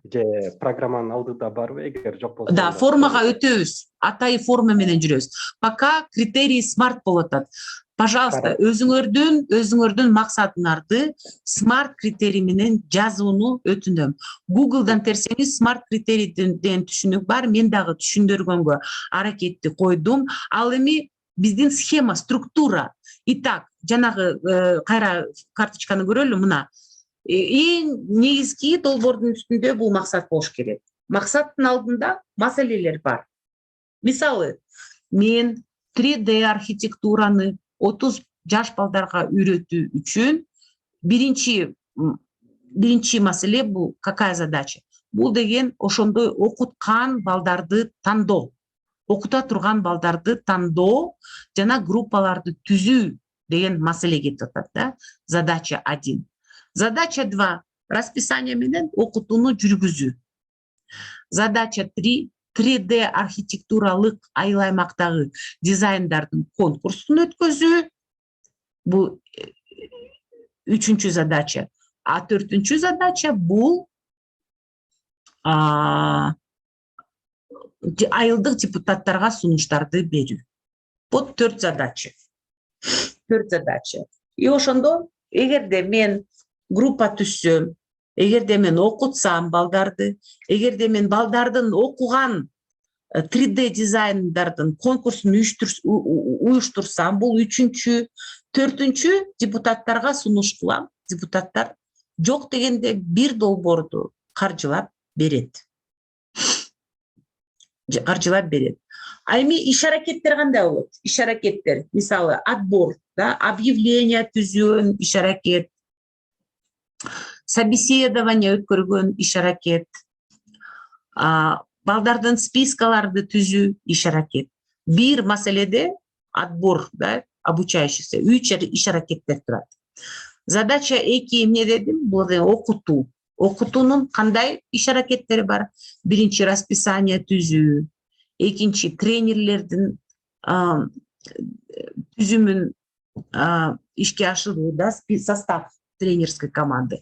Же программанын алдыда барбы, эгер жок болсо? Да, формага өтөбүз. Атайы форма менен жүрөбүз. Пока критерий смарт болуп атат. Пожалуйста, өзүңөрдүн максатыңарды смарт критерий менен жазууну өтүнөм. Google'дан терсеңиз смарт критерийден түшүнүк бар. Мен дагы түшүндүргөнгө аракетти койдум. Ал эми биздин схема, структура. Итак, жанагы кайра карточканы көрөлү, мына. Эң негизги долбоордун үстүндө бул максат болуш керек. Максаттын алдында маселелер бар. Мисалы, мен 3D архитектураны 30 жаш балдарга үйрөтүү үчүн биринчи маселе бул какая задача? Бул деген ошондой окуткан балдарды тандоо. Окута турган балдарды тандоо жана группаларды түзүү деген маселе кетип атат, да? Задача 1. Задача 2. Расписание менен окутууну жүргүзүү. Задача 3. 3D архитектуралык айыл аймактагы дизайндардын конкурсун өткөзүү. Бул 3-чү задача. 4-чү задача бул айылдык депутаттарга сунуштарды берүү. Вот 4 задача. 4 задача. И ошондо эгерде мен группа түзсөм, эгерде мен окутсам балдарды, эгерде мен балдардын окуган 3D дизайндардын конкурсун уюштурсам, бул 3-чү, 4-чү депутаттарга сунуш кылам. Депутаттар жок дегенде бир долбоорду каржылап берет. А эми иш аракеттер кандай болот? Иш аракеттер, мисалы, отбор, да, объявление түзүүн иш аракет, собеседование өткөргөн иш аракет, балдардын спискаларды түзүү иш аракет. Бир маселеде отбор, да, обучающийся, 3 иш аракеттер турат. Задача 2 эмне дедим? Бул окутуу. Окутуунун кандай иш аракеттери бар? Биринчи расписание түзүү, экинчи тренерлердин түзүмүн ишке ашыруу, да, состав тренерской команды.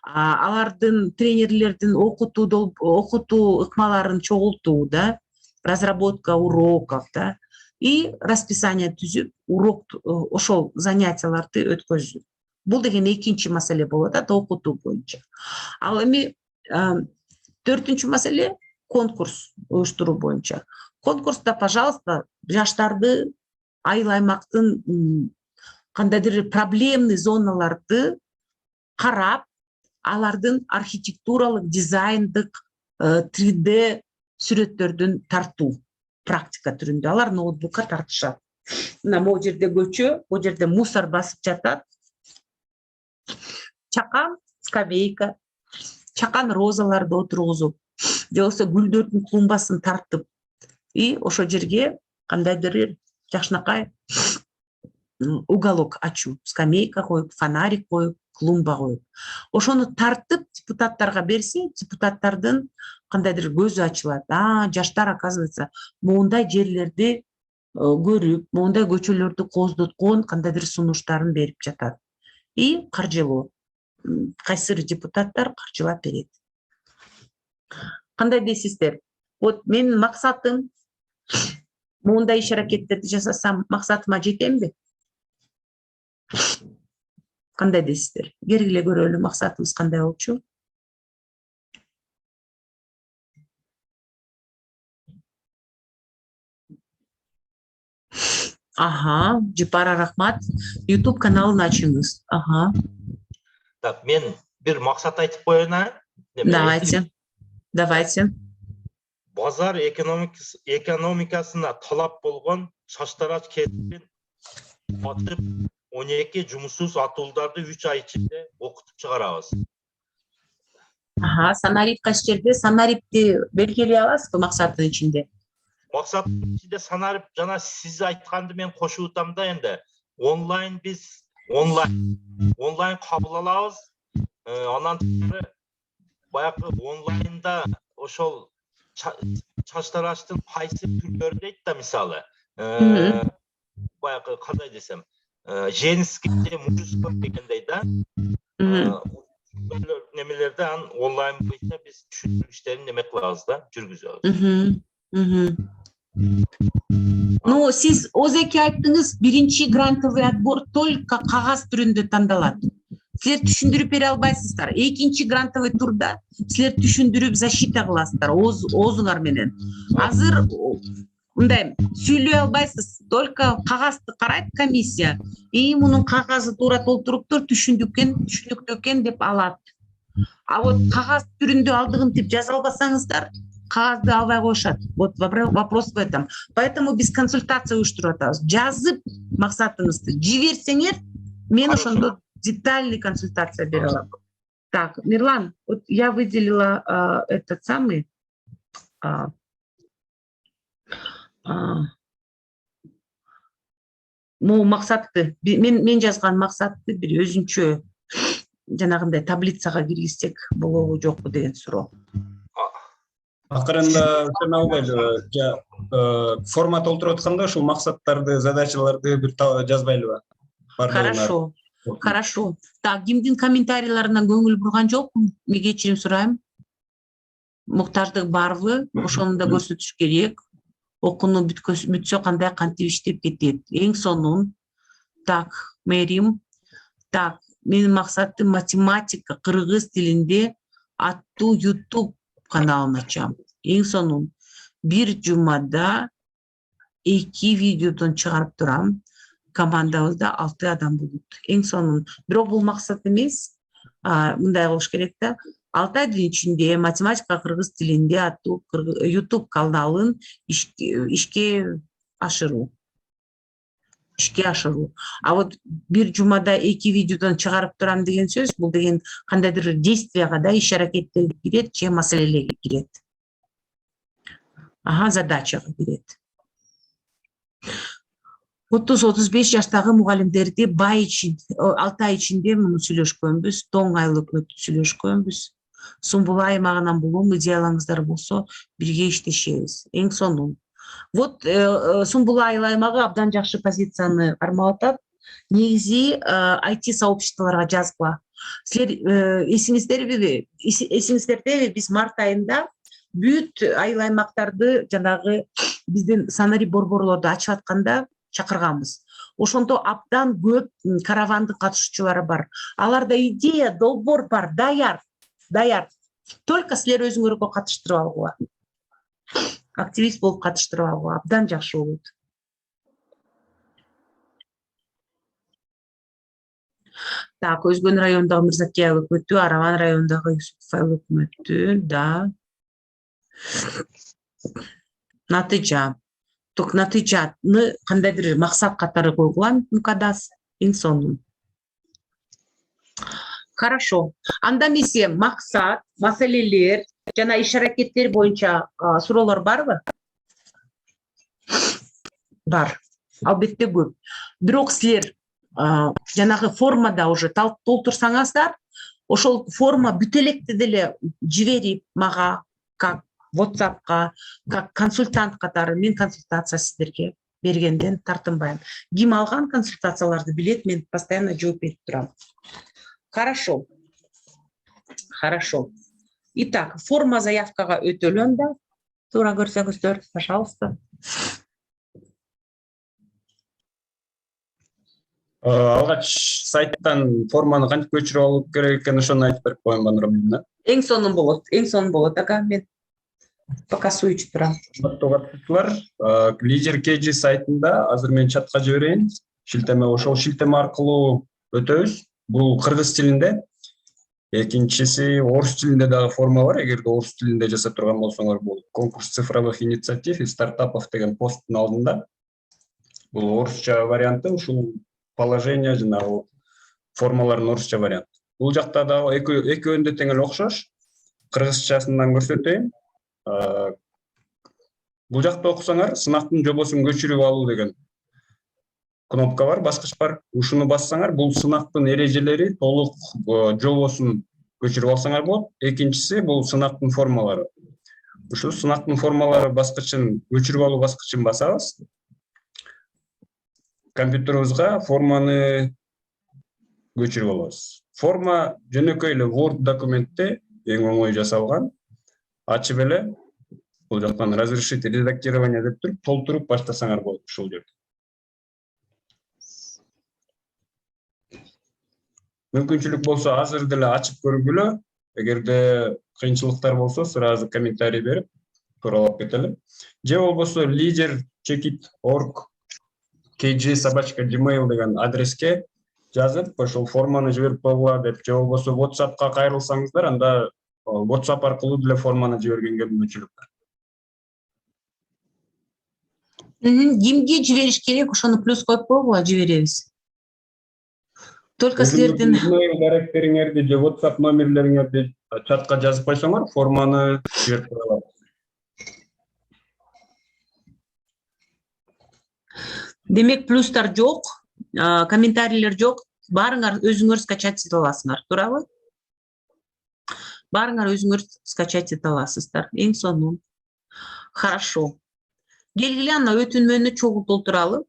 Алардын тренерлердин окутуу ыкмаларын чогултуу, да, разработка уроков, да, и расписание түзүп, урок ошол занятияларды өткөзүү. Бул деген экинчи маселе болот, да, окутуу боюнча. Ал эми 4-чү маселе конкурс уюштуруу боюнча. Конкурста, пожалуйста, жаштарды айыл аймактын кандайдыр проблемный зоналарды карап, алардын архитектуралык, дизайндык 3D сүрөттөрдүн тартуу практика түрүндө. Алар ноутбукка тартышат. Мына могу жерде көчө, бул жерде мусор басып жатат. Чакан скамейка, чакан розаларды отургузуп, же болбосо гүлдөрдүн клумбасын тартып, и ошо жерге кандайдыр жакшынакай уголок ачуу, скамейка коюп, фонарик коюп, клумба коюп. Ошону тартып депутаттарга берсе, депутаттардын кандайдыр көзү ачылат. Жаштар, оказывается, моундай жерлерди көрүп, моундай көчөлөрдү кооздоткон кандайдыр сунуштарын берип жатат. И каржылоо. Кайсыр депутаттар каржылап берет. Кандай дейсиздер? Вот менин максатым моундай иш аракеттерди жасасам, максатыма жетемби? Кандай дейсиздер? Кергиле көрөлү, максатыбыз кандай болчу? Ага, Жипара рахмат. YouTube каналын ачыңыз. Ага, Так, мен бір мақсат айтып қояйын. давайте. Базар экономикасына талап болған шаштараз кесіппен батып 12 жұмыссыз атылдарды 3 ай ішінде оқытып шығарамыз. Ага, санарип қайсы жерде? Санарипті белгілей аласыз ба мақсаттың ішінде? Мақсаттың ішінде санарип, жана сіз айтқанды мен қосып да енді онлайн қабыл аламыз. Анан баяғы онлайнда ошол шаштараздын кайсы түрлөрү дейт да, мисалы баягы кандай десем, женский же мужской дегендей да, немелерде онлайн боюнча биз түшүндүрүү иштерин неме кылабыз да, жүргүзөбүз. Ну, сиз озеки айттыңыз, биринчи грантовый отбор только кагаз түрүндө тандалат. Силер түшүндүрүп бере албайсыздар. Экинчи грантовый турда силер түшүндүрүп защита кыласыздар оозуңар менен. Азыр мындай сүйлөй албайсыз, только кагазды карайт комиссия. Мунун кагазы туура толтуруптур, түшүндүктүү экен деп алат. А вот кагаз түрүндө алдыгынтип жаза албасаңыздар, кагазды албай коюшат. Вот вопрос в этом. Поэтому биз консультация уюштуруп атабыз. Жазып максатыңызды жиберсеңер, мен ошондо детальный консультация бере алам. Так, Мирлан, вот я выделила этот самый максатты, мен жазган максатты бир өзүнчө жанагындай таблицага киргизсек болобу жокпу деген суроо. Акырында форма толтуруп атканда ушул максаттарды, задачаларды бир жазбайлыбы? Хорошо. Так, кимдин комментарийларынан көңүл бурган жокпу? Мен кечирим сурайм. Муктаждык барбы? Ошону да көрсөтүш керек. Окууну бүтсө кандай кантип иштеп кетет. Эң сонун. Так, Мэрим. Так, менин максатым математика кыргыз тилинде аттуу YouTube каналын ачам. Эң сонун. Бир жумада 2 видеодон чыгарып турам. Командабызда 6 адам болот. Эң сонун. Бирок бул максат эмес. Мындай кылыш керек да. 6 айдын ичинде математика кыргыз тилинде аттуу YouTube каналын ишке ашыруу. А вот бир жумада 2 видеодон чыгарып турам деген сөз, бул деген кандайдыр действияга да, иш аракеттерге кирет, же маселелерге кирет. Задачага кирет. 30-35 жаштагы мугалимдерди 6 ай ичинде муну сүйлөшкөнбүз, тоң айлык өтүп сүйлөшкөнбүз. Сумбула аймагынан булум идеяларыңыздар болсо, бирге иштешебиз. Эң сонун. Вот Сумбула аймагы абдан жакшы позицияны армап атат. Негизи IT сообществолорго жазгыла. Силер эсиңиздердеби, биз март айында бүт айыл аймактарды жанагы биздин санарип борборлорду ачып атканда чакырганбыз. Ошондо абдан көп каравандын катышуучулары бар. Аларда идея, долбоор бар, даяр. Только силер өзүңөргө катыштырып алгыла. Активист болуп катыштырып алгыла. Абдан жакшы болот. Так, Өзгөн районундагы Мырзакей айыл өкмөтү, Араван районундагы Юсупов айыл өкмөтү, да. Натыйжаны кандайдыр максат катары койгула МКАДас, эң сонун. Хорошо. Анда эмесе максат, маселелер жана иш аракеттер боюнча суроолор барбы? Бар. Албетте көп. Бирок силер жанагы формада уже толтурсаңыздар, ошол форма бүт электе деле жиберип мага, как WhatsApp-ка, как консультант катары, мен консультация сиздерге бергенден тартынбайм. Ким алган консультацияларды билет, мен постоянно жооп берип турам. Хорошо. Итак, форма заявкага өтөлөн да. Туура көрсөңүздөр, пожалуйста. Алгач сайттан форманы кантип көчүрүп алуу керек экенин ошону айтып берип коеюн, Банура. Эң сонун болот, ага, мен Пока суючу турам. Катышуучулар, Leader KG сайтында азыр мен чатка жиберейин. Шилтеме, ошол шилтеме аркылуу өтөбүз. Бул кыргыз тилинде. Экинчиси орус тилинде дагы форма бар. Эгерде орус тилинде жасап турган болсоңор, бул конкурс цифровых инициатив и стартапов деген посттун алдында. Бул орусча варианты, ушул положение жана формалардын орусча варианты. Бул жакта дагы экөөндө тең эле окшош. Кыргызчасынан көрсөтөйүн. Бул жакта окусаңар, сынактын жобосун көчүрүп алуу деген кнопка бар, баскыч бар. Ушуну бассаңар, бул сынактын эрежелери толук жобосун көчүрүп алсаңар болот. Экинчиси бул сынактын формалары. Ушул сынактын формалары баскычын көчүрүп алуу баскычын басабыз. Компьютерибизге форманы көчүрүп алабыз. Форма жөнөкөй эле Word документте эң оңой жасалган. Ачып эле бул жактан разрешить редактирование деп туруп, толтуруп баштасаңар болот ушул жерде. Мүмкүнчүлүк болсо азыр деле ачып көргүлө. Эгерде кыйынчылыктар болсо, сразу комментарий берип, тууралап кетели. Же болбосо leader.org kg@gmail деген адреске жазып, ошол форманы жиберип койгула деп, же болбосо WhatsApp'ка кайрылсаңыздар, анда WhatsApp аркылуу деле форманы жибергенге мүмкүнчүлүк бар. Кимге жибериш керек, ошону плюс коюп койгула, жиберебиз. Только силердин Даректериңерди же WhatsApp номерлериңерди чатка жазып койсоңор, форманы жиберип кое алабыз. демек плюстар жок, комментарийлер жок. Барыңар өзүңөр скачать ете аласыңар, туурабы? Барыңар өзүңөр скачать ете аласыздар. Эң сонун. Хорошо. Келгиле ана өтүнмөнү чогуу толтуралы.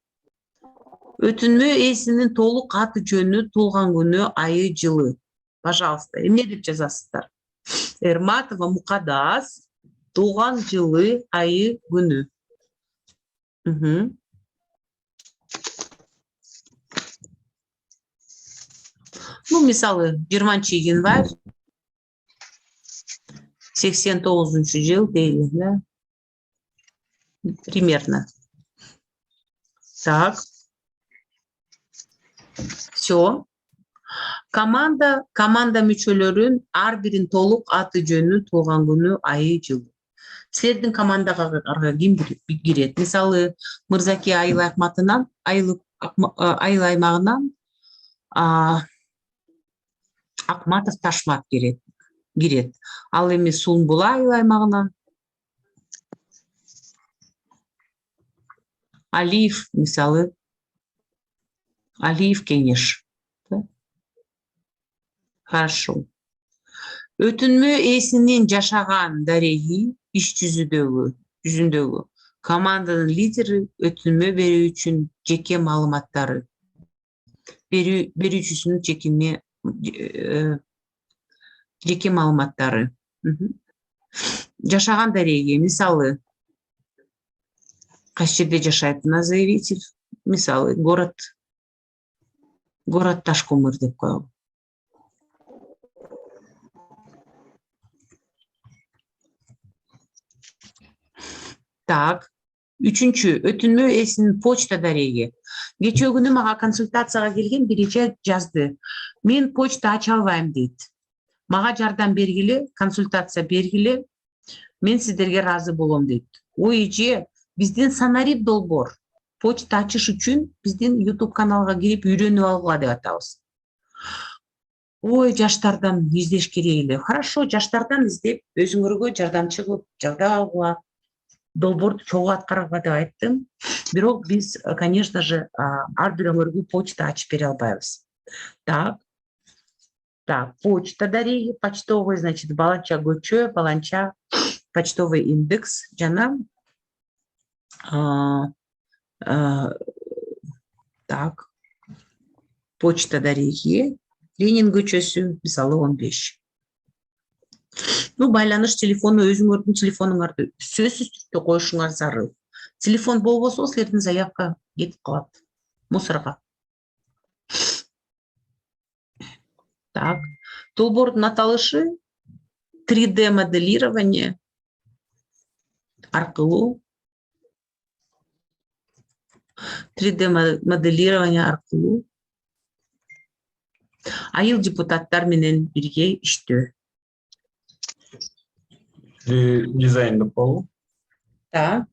Өтүнмө ээсинин толук аты жөнү, туулган күнү, айы, жылы. Пожалуйста, эмне деп жазасыздар? Эрматова Мукадас, туулган жылы, айы, күнү. Ну, мисалы, 20 январь, 89-жыл дейли, да? Примерно. Так. Все. Команда мүчөлөрүн ар бирин толук аты жөнү, туулган күнү, айы, жылы. Силердин командага ким кирет? Мисалы, Мырзаки Айыл аймагынан, Акматов Ташмат кирет. Ал эми Сулумбула айыл аймагынан Алиев, мисалы, Алиев Кеңеш. Хорошо. Өтүнмө ээсинин жашаган дареги иш жүзүндөгү команданын лидери өтүнмө берүүчүнүн жеке маалыматтары. Берүүчүсүнүн жеке маалыматтары. Жашаган дареги, мисалы, кайсы жерде жашайт на заявитель, мисалы, город Ташкөмүр деп коелу. Так, үчүнчү, өтүнмө ээсинин почта дареги. Кечээ күнү мага консультацияга келген биринчи жазды. Мен почта ача албайм дейт. Мага жардам бергиле, консультация бергиле, мен сиздерге ыраазы болом дейт. Ой эже, биздин Санарит долбоор. Почта ачыш үчүн биздин YouTube каналга кирип үйрөнүп алгыла деп атабыз. Ой, жаштардан издеш керек эле. Хорошо, жаштардан издеп, өзүңөргө жардамчы кылып жалдап алгыла. Долбоорду чогуу аткаргыла деп айттым. Бирок биз, конечно же, ар бирөөңөргө почта ачып бере албайбыз. Так, почта дареги, почтовый, значит, баланча көчө, баланча почтовый индекс жана так, почта дареги, Ленин көчөсү, мисалы 15. Ну, байланыш телефону, өзүңөрдүн телефонуңарды сөзсүз түрдө коюшуңар зарыл. Телефон болбосо силердин заявка кетип калат мусорго. Так, долбоордун аталышы 3D моделирование аркылуу, 3D моделирование аркылуу айыл депутаттар менен бирге иштөө. Дизайндык болуу. Да.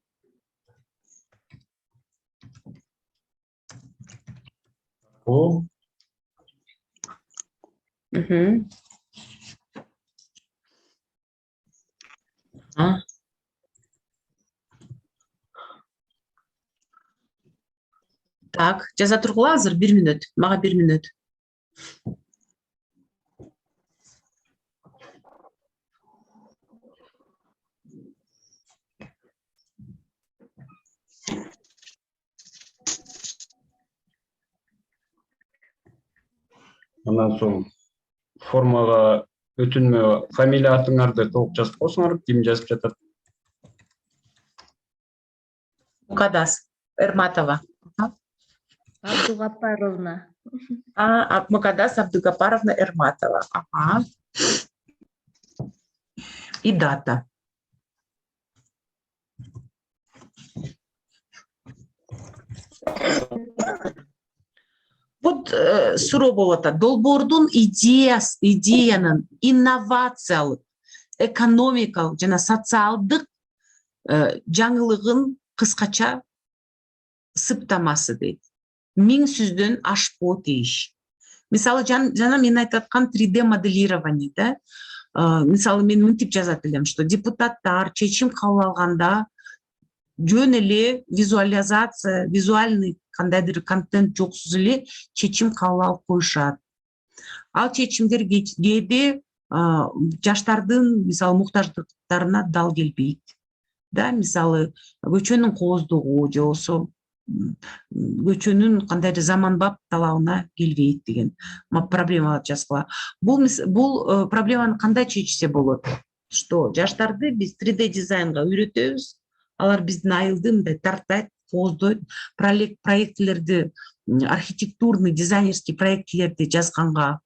Мгм. Так, жаза тургула азыр 1 мүнөт. Мага 1 мүнөт. Анан соң формага өтүнмө фамилия атыңарды толук жазып койсуңар, ким жазып жатат. Мукадас Эрматова. Абдугапаровна. Мукадас Абдугапаровна Эрматова. Ага. И дата. Вот суроо болуп атат. Долбоордун идеянын инновациялык, экономикалык жана социалдык жаңылыгын кыскача сыптамасы дейт. 1000 сөздөн ашпоо тийиш. Мисалы жана мен айтып аткан 3D моделирование, да? Мисалы мен мынтип жазат элем, что депутаттар чечим кабыл алганда жөн эле визуализация, визуальный кандайдыр контент жоксуз эле чечим кабыл алып коюшат. Ал чечимдер кээде жаштардын мисалы муктаждыктарына дал келбейт. Да, мисалы көчөнүн кооздугу же болбосо көчөнүн кандайдыр заманбап талабына келбейт деген проблемалар жазгыла. Бул проблеманы кандай чечсе болот? Что жаштарды биз 3D дизайнга үйрөтөбүз, алар биздин айылды мындай тартат, кооздойт, проектилерди, архитектурный, дизайнерский проектилерди жазганга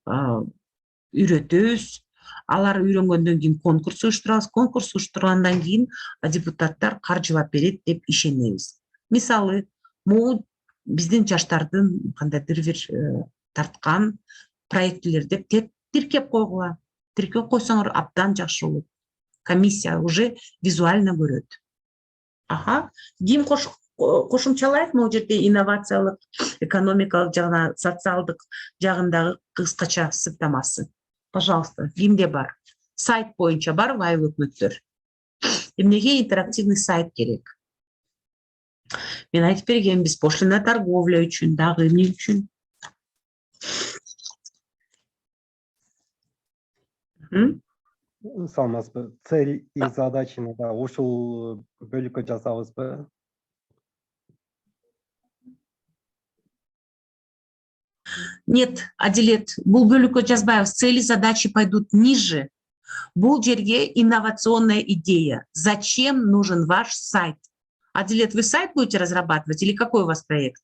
үйрөтөбүз. Алар үйрөнгөндөн кийин конкурс уюштурабыз. Конкурс уюштургандан кийин депутаттар каржылап берет деп ишенебиз. Мисалы, могу биздин жаштардын кандайдыр бир тарткан проектилер деп тиркеп койгула. Тиркеп койсоңор абдан жакшы болот. Комиссия уже визуально көрөт. Ага. Ким кошумчалайт могу жерде инновациялык, экономикалык жана социалдык жагындагы кыскача сыптамасы. Пожалуйста, кимде бар? Сайт боюнча барбы айыл өкмөттөр? Эмнеге интерактивный сайт керек? Мен айтып бергенбиз, пошлина торговля үчүн, дагы эмне үчүн? Салмазбы, цель и задачаны да ушул бөлүккө жазабызбы? Нет, Адилет, бул бөлүккө жазбайбыз. Цели, задачи пойдут ниже. Бул жерге инновационная идея. Зачем нужен ваш сайт? Адилет, вы сайт будете разрабатывать или какой у вас проект?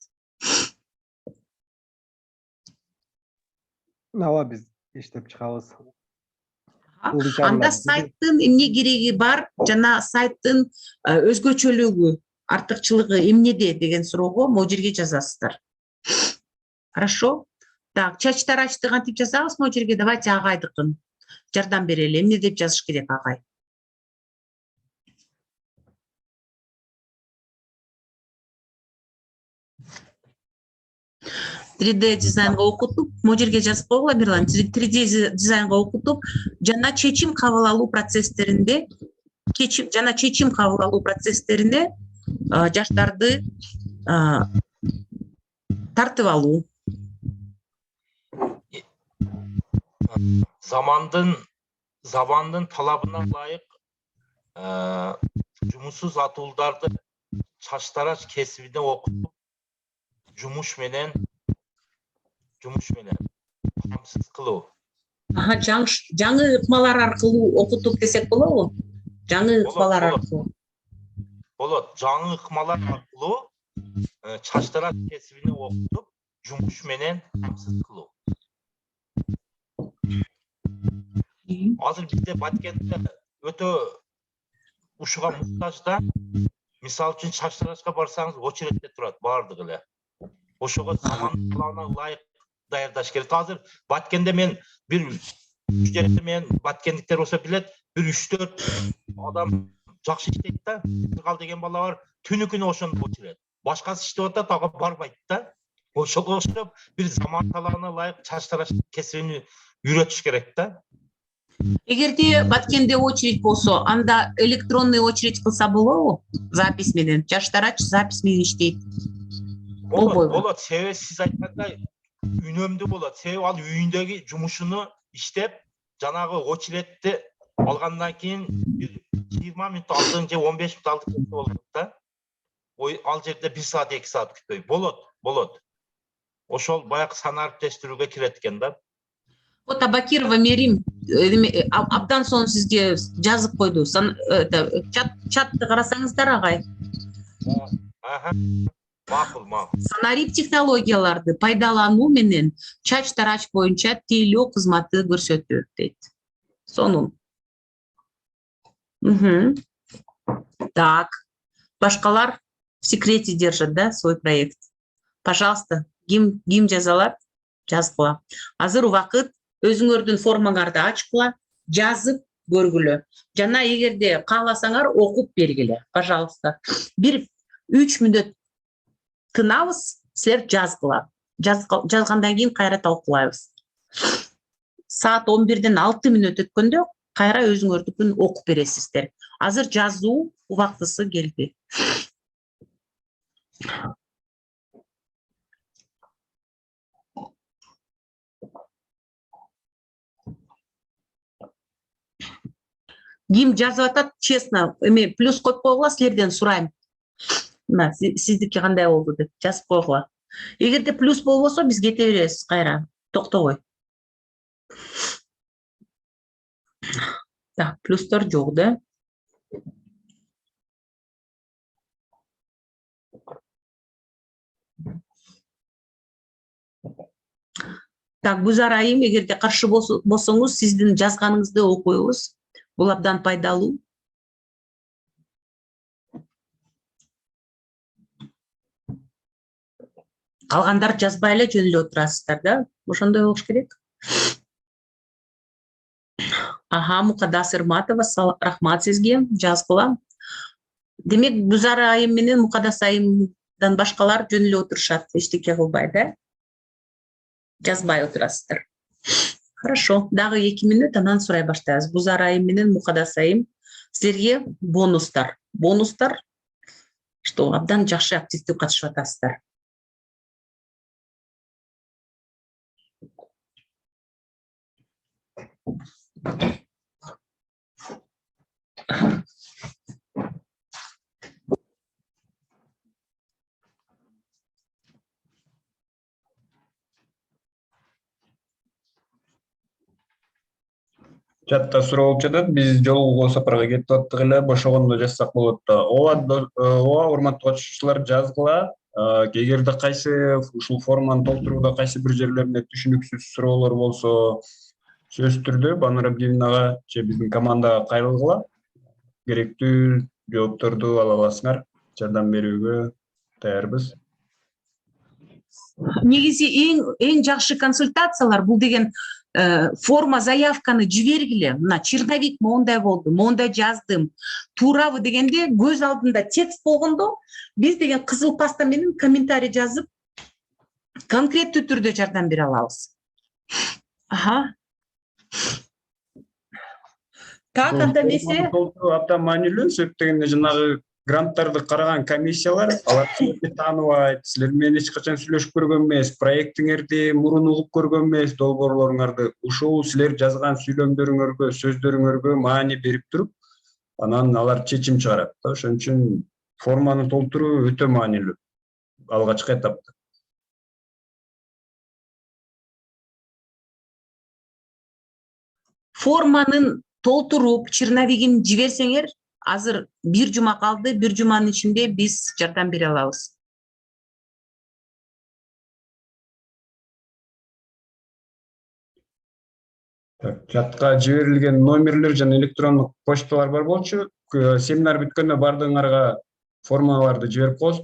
Ооба, биз иштеп чыгабыз. Анда сайттын эмне кереги бар жана сайттын өзгөчөлүгү, артыкчылыгы эмнеде деген суроого могу жерге жазасыздар. Хорошо? Так, чачтар ачты кантип жазабыз могу жерге? Давайте агайдыкын жардам берели. Эмне деп жазыш керек агай? «3D дизайнга окутуп, могу жерге жазып койгула Мирлан. 3D дизайнга окутуп, жана чечим кабыл алуу процесстеринде жаштарды тартып алуу. Замандын талабына ылайык жумушсуз атуулдарды чачтарач кесибине окутуп, жумуш менен камсыз кылуу. Жаңы ыкмалар аркылуу окутуп десек болобу? Жаңы ыкмалар аркылуу. Болот, жаңы ыкмалар аркылуу чачтарач кесибине окутуп, жумуш менен камсыз кылуу. Азыр бизде Баткенде өтө ушуга муктаж да. Мисалы үчүн чач тарашка барсаңыз, очередте турат бардыгы эле. Ошого заман талабына ылайык даярдаш керек. Азыр Баткенде мен бир жерде мен баткендиктер болсо билет, бир 3-4 адам жакшы иштейт да. Кыргал деген бала бар, түнү күнү ошондо очерет. Башкасы иштеп атат, ага барбайт да. Ошого окшоп бир заман талабына ылайык чач тараш кесибин үйрөтүш керек да. Эгерде Баткенде очередь болсо, анда электронный очередь кылса болобу? Запись менен. Жаш тарач запись менен иштейт. Болот. Себеби сиз айткандай үнөмдүү болот. Себеби ал үйүндөгү жумушуну иштеп, жанагы очередти алгандан кийин 20 мүнөт алдын же 15 мүнөт алдын кетсе болот да. Ал жерде 1 саат 2 саат күтпөй. Болот. Ошол баягы санариптештирүүгө кирет экен да. Вот Абакирова Мерим абдан соң сизге жазып койду. Чатты карасаңыздар агай. Макул. Санарип технологияларды пайдалануу менен чач тарач боюнча тейлөө кызматы көрсөтөт дейт. Сонун. Так. Башкалар в секрете держат, да, свой проект. Пожалуйста, ким жазалат, жазгыла. Азыр убакыт өзүңөрдүн формаңарды ачкыла, жазып көргүлө. Жана эгерде кааласаңар окуп бергиле. Пожалуйста. Бир 3 мүнөт тынабыз, силер жазгыла. Жазгандан кийин кайра талкуулайбыз. Саат 11ден 6 мүнөт өткөндө кайра өзүңөрдүкүн окуп бересиздер. Азыр жазуу убактысы келди. Ким жазып атат, честно, эме плюс коюп койгула, силерден сурайм. Мына сиздики кандай болду деп жазып койгула. Эгерде плюс болбосо, биз кете беребиз кайра. Токтобой. Так, плюстор жок, да? Так, Гүзар айым, эгерде каршы болсоңуз, сиздин жазганыңызды окуйбуз. Бул абдан пайдалуу. Калгандар жазбай эле жөн эле отурасыздар, да? Ошондой болуш керек. Мукадас Ирматова, рахмат сизге, жазгыла. Демек, Гүзар айым менен Мукадас айымдан башкалар жөн эле отурушат, эчтеке кылбай, да? Жазбай отурасыздар. Хорошо, дагы 2 мүнөт, анан сурай баштайбыз. Гүзар айым менен Мукадас айым, силерге бонустар. Бонустар, что абдан жакшы активдүү катышып атасыздар. Чатта суроо болуп жатат. Биз жолго сапарга кетип аттык эле, бошогондо жазсак болот да. Ооба, урматтуу катышуучулар, жазгыла. Эгерде кайсы ушул форманы толтурууда кайсы бир жерлеринде түшүнүксүз суроолор болсо, сөзсүз түрдө Банар Абдиевнага же биздин командага кайрылгыла. Керектүү жоопторду ала аласыңар. Жардам берүүгө даярбыз. Негизи эң жакшы консультациялар бул деген форма заявканы жибергиле. Мына черновик моундай болду, моундай жаздым. Туурабы дегенде көз алдында текст болгондо биз деген кызыл паста менен комментарий жазып конкреттүү түрдө жардам бере алабыз. Так, анда эмесе Абдан маанилүү, себеп дегенде жанагы гранттарды караган комиссиялар, алар силерди тааныбайт, силер менен эч качан сүйлөшүп көргөн эмес, проектиңерди мурун угуп көргөн эмес, долбоорлоруңарды. Ушул силер жазган сүйлөмдөрүңөргө, сөздөрүңөргө маани берип туруп, анан алар чечим чыгарат. Ошон үчүн форманы толтуруу өтө маанилүү алгачкы этапта. форманын толтуруп, черновигин жиберсеңер, азыр 1 жума калды, 1 жуманын ичинде биз жардам бере алабыз. Чатка жиберилген номерлер жана электрондук почталар бар болчу. семинар бүткөндө бардыгыңарга формаларды жиберип коебуз,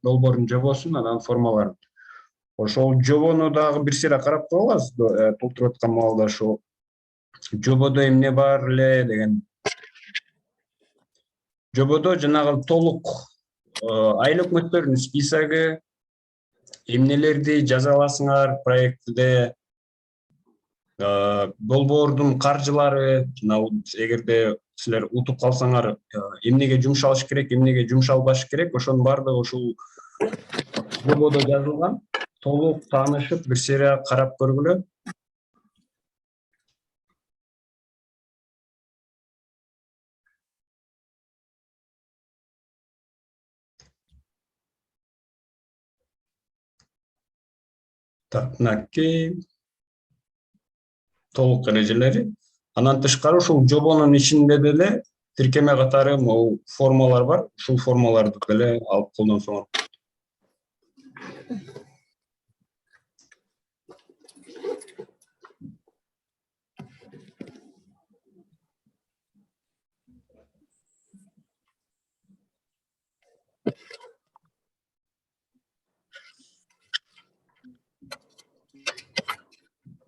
долбоордун жобосун, анан формаларын. Ошол жобону дагы бир сыйра карап коюп аласыз, толтуруп аткан маалда ошол жободо эмне бар эле деген. Жободо жанагы толук айыл өкмөттөрүнүн списогу, эмнелерди жаза аласыңар проектте, долбоордун каржылары, эгерде силер утуп калсаңар, эмнеге жумшалыш керек, эмнеге жумшалбаш керек, ошонун баардыгы ушул жободо жазылган. Толук таанышып, бир сыйра карап көргүлө. Так, мынакей толук эрежелери. Андан тышкары ушул жобонун ичинде деле тиркеме катары могу формалар бар. Ушул формаларды деле алып колдонсоңор.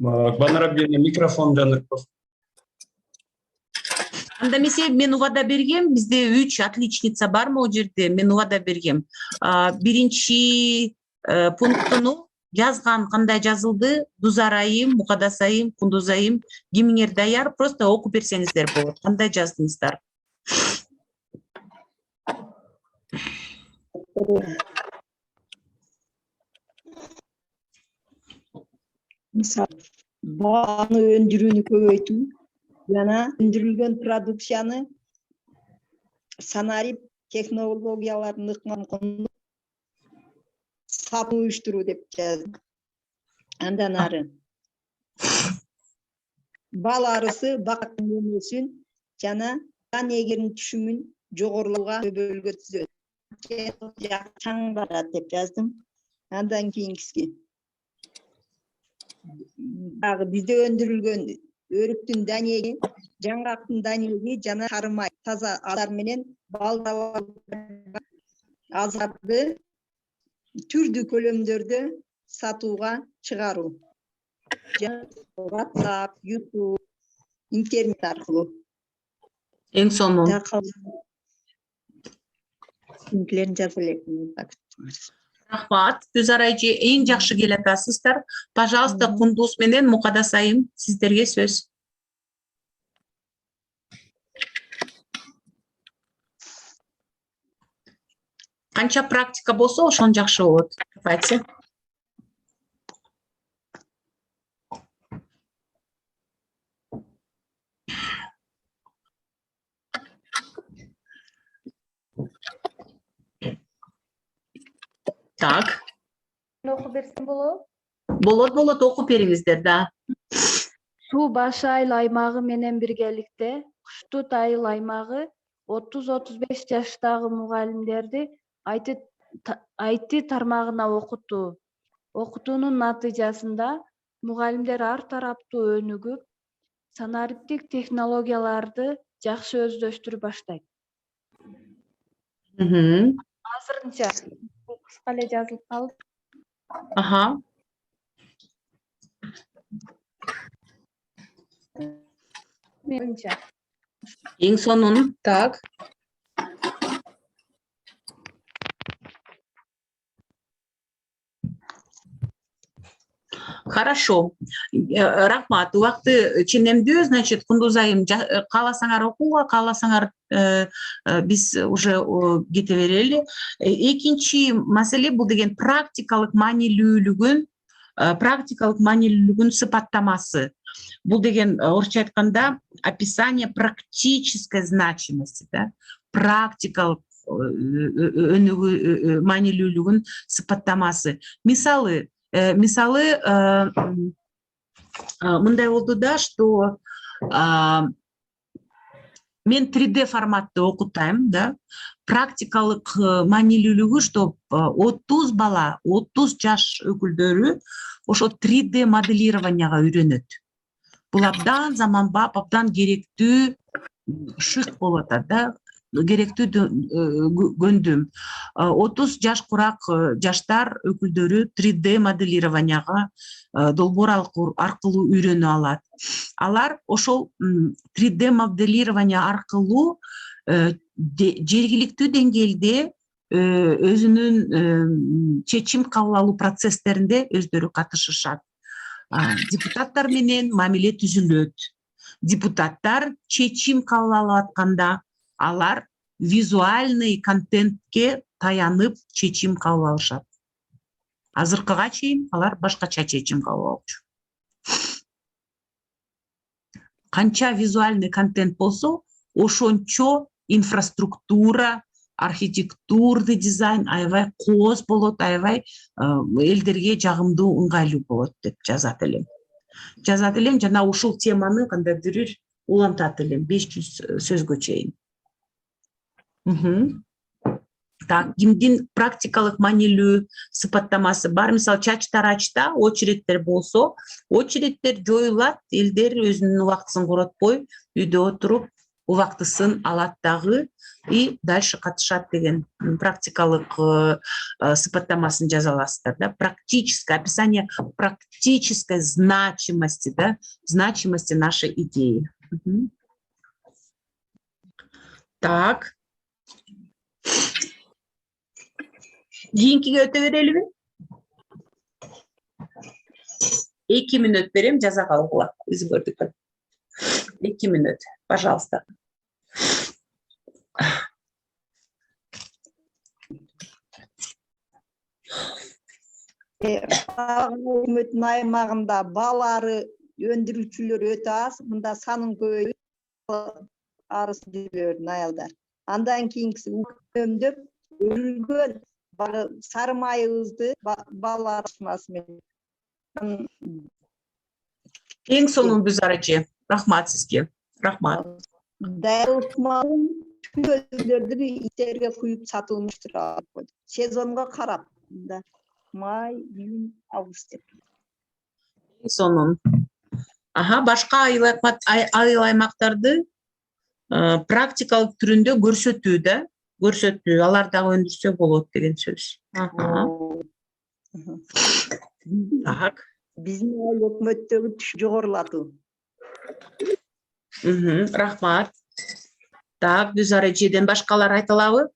Банар абдиевна, микрофон жандырып коюңуз. Анда мен убада бергем, бизде 3 отличница бар могу жерде, мен убада бергем. Биринчи пунктуну жазган кандай жазылды, Дузар айым, Мукадас айым, Кундуз айым, кимиңер даяр, просто окуп берсеңиздер болот. Кандай жаздыңыздар? Мисалы, бааны өндүрүүнү көбөйтүү жана өндүрүлгөн продукцияны санарип технологияларын ыкмам колдонуп сатып уюштуруу деп жаздым. Андан ары бал арысы бактын өнөсүн жана жан эгерин түшүмүн жогорулууга көбөлгө түзөт. Чаң барат деп жаздым. Андан кийинкиси дагы бизде өндүрүлгөн өрүктүн данеги, жаңгактын данеги жана карымай таза азар менен азарды түрдүү көлөмдөрдө сатууга чыгаруу. WhatsApp, YouTube, интернет аркылуу. Эң сонун. Рахмат, Дузар айжы, эң жакшы келатасыздар. Пожалуйста, Кундуз менен Мукадас айым, сиздерге сөз. Канча практика болсо, ошон жакшы болот. Айтсы. Так. Окуп берсем болобу? Болот, окуп бериңиздер, да. Суу башы айыл аймагы менен биргеликте Куштут айыл аймагы 30-35 жаштагы мугалимдерди IT тармагына окутту. Окутуунун натыйжасында мугалимдер ар тараптуу өнүгүп, санариптик технологияларды жакшы өздөштүрүп баштайт. Азырынча кыска эле жазылып калды. Аха. Эң сонун, так. Хорошо. Рахмат. Убакты ченемдүү, значит, Кундуз айым, кааласаңар окууга, кааласаңар биз уже кете берели. Экинчи маселе бул деген практикалык маанилүүлүгүн сыпаттамасы. Бул деген орусча айтканда описание практической значимости, да? Практикалык маанилүүлүгүн сыпаттамасы. Мисалы мындай болду да, что мен 3D форматты окутайм, да? Практикалык маанилүүлүгү, что 30 бала, 30 жаш өкүлдөрү ошо 3D моделированияга үйрөнөт. Бул абдан заманбап, абдан керектүү шык болуп атат да, керектүү көндүм. 30 жаш курак жаштар өкүлдөрү 3D моделированияга долбоор аркылуу үйрөнүп алат. Алар ошол 3D моделирование аркылуу жергиликтүү деңгээлде өзүнүн чечим кабыл алуу процесстеринде өздөрү катышышат. Депутаттар менен мамиле түзүлөт. Депутаттар чечим кабыл алып атканда алар визуальный контентке таянып чечим кабыл алышат. Азыркыга чейин алар башкача чечим кабыл алчу. Канча визуальный контент болсо, ошончо инфраструктура, архитектурный дизайн аябай кооз болот, аябай элдерге жагымдуу, ыңгайлуу болот деп жазат элем. Жазат элем жана ушул теманы кандайдыр бир улантат элем 500 сөзгө чейин. Так, кимдин практикалык маанилүү сыпаттамасы бар? Мисалы, чач тарачта очередтер болсо, очередтер жоюлат, элдер өзүнүн убактысын коротпой, үйдө отуруп убактысын алат дагы и дальше катышат деген практикалык сыпаттамасын жаза аласыздар да. Практическое описание практической значимости, да, значимости нашей идеи. Так. Кийинкиге өтө берелиби? 2 мүнөт берем, жаза калгыла. Өзүңөрдүкү. 2 мүнөт, пожалуйста. Өкмөттүн аймагында балары өндүрүүчүлөр өтө аз, мында санын көбөйүп арыз аялдар. Андан кийинкиси өкмөмдөп өлгөн сары майыбызды балалар аралашмасы менен. Эң сонун биз арачы. Рахмат сизге. Рахмат. Дайылтмалын түгөлдөрдү иттерге куюп сатылмыштыр. Сезонго карап, май, июнь, август деп. Сонун. Башка айыл аймактарды практикалык түрүндө көрсөтүү да, көрсөтүү, алар дагы өндүрсө болот деген сөз. Так. Биздин айыл өкмөттөгү жогорулатуу. Рахмат. Так, биз арачыдан башкалар айта алабы?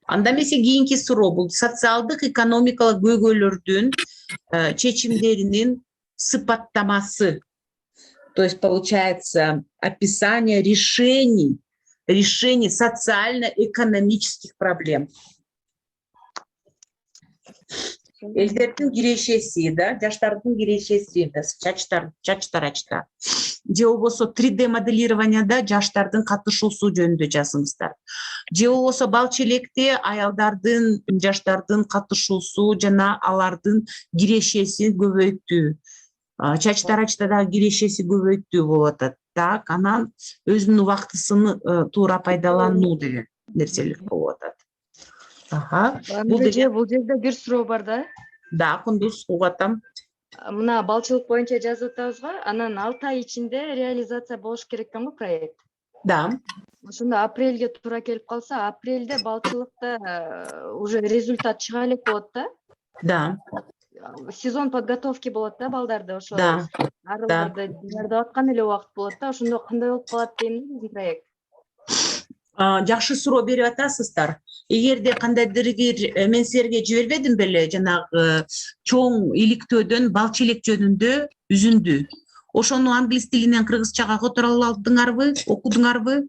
Анда эмесе кийинки суроо бул социалдык экономикалык көйгөйлөрдүн чечимдеринин сыпаттамасы. То есть получается описание решений социально-экономических проблем. Элдердин кирешеси, да, жаштардын кирешеси, чачтарачта. Же болбосо 3D моделированияда жаштардын катышуусу жөнүндө жазыңыздар. Же болбосо бал челекте аялдардын, жаштардын катышуусу жана алардын кирешеси көбөйттү. Чачтарачта да кирешеси көбөйттү болуп атат. Так, анан өзүнүн убактысын туура пайдалануу деген нерселер болуп атат. Бул жерде бир суроо бар да. Да, Кундуз, угатам. Мына балчылык боюнча жазып атабызга, анан 6 ай ичинде реализация болуш керек экен го проект. Да. Ошондо апрелге туура келип калса, апрелде балчылыкта уже результат чыга элек болот да. Да. Сезон подготовки болот да балдарды, ошо арыларды даярдап аткан эле убакыт болот да. Ошондо кандай болуп калат дейм биздин проект. Жакшы суроо берип атасыздар. Эгерде кандайдыр бир мен силерге жибербедим беле жанагы чоң иликтөөдөн бал челек жөнүндө үзүндү. Ошону англис тилинен кыргызчага которо алдыңарбы, окудуңарбы?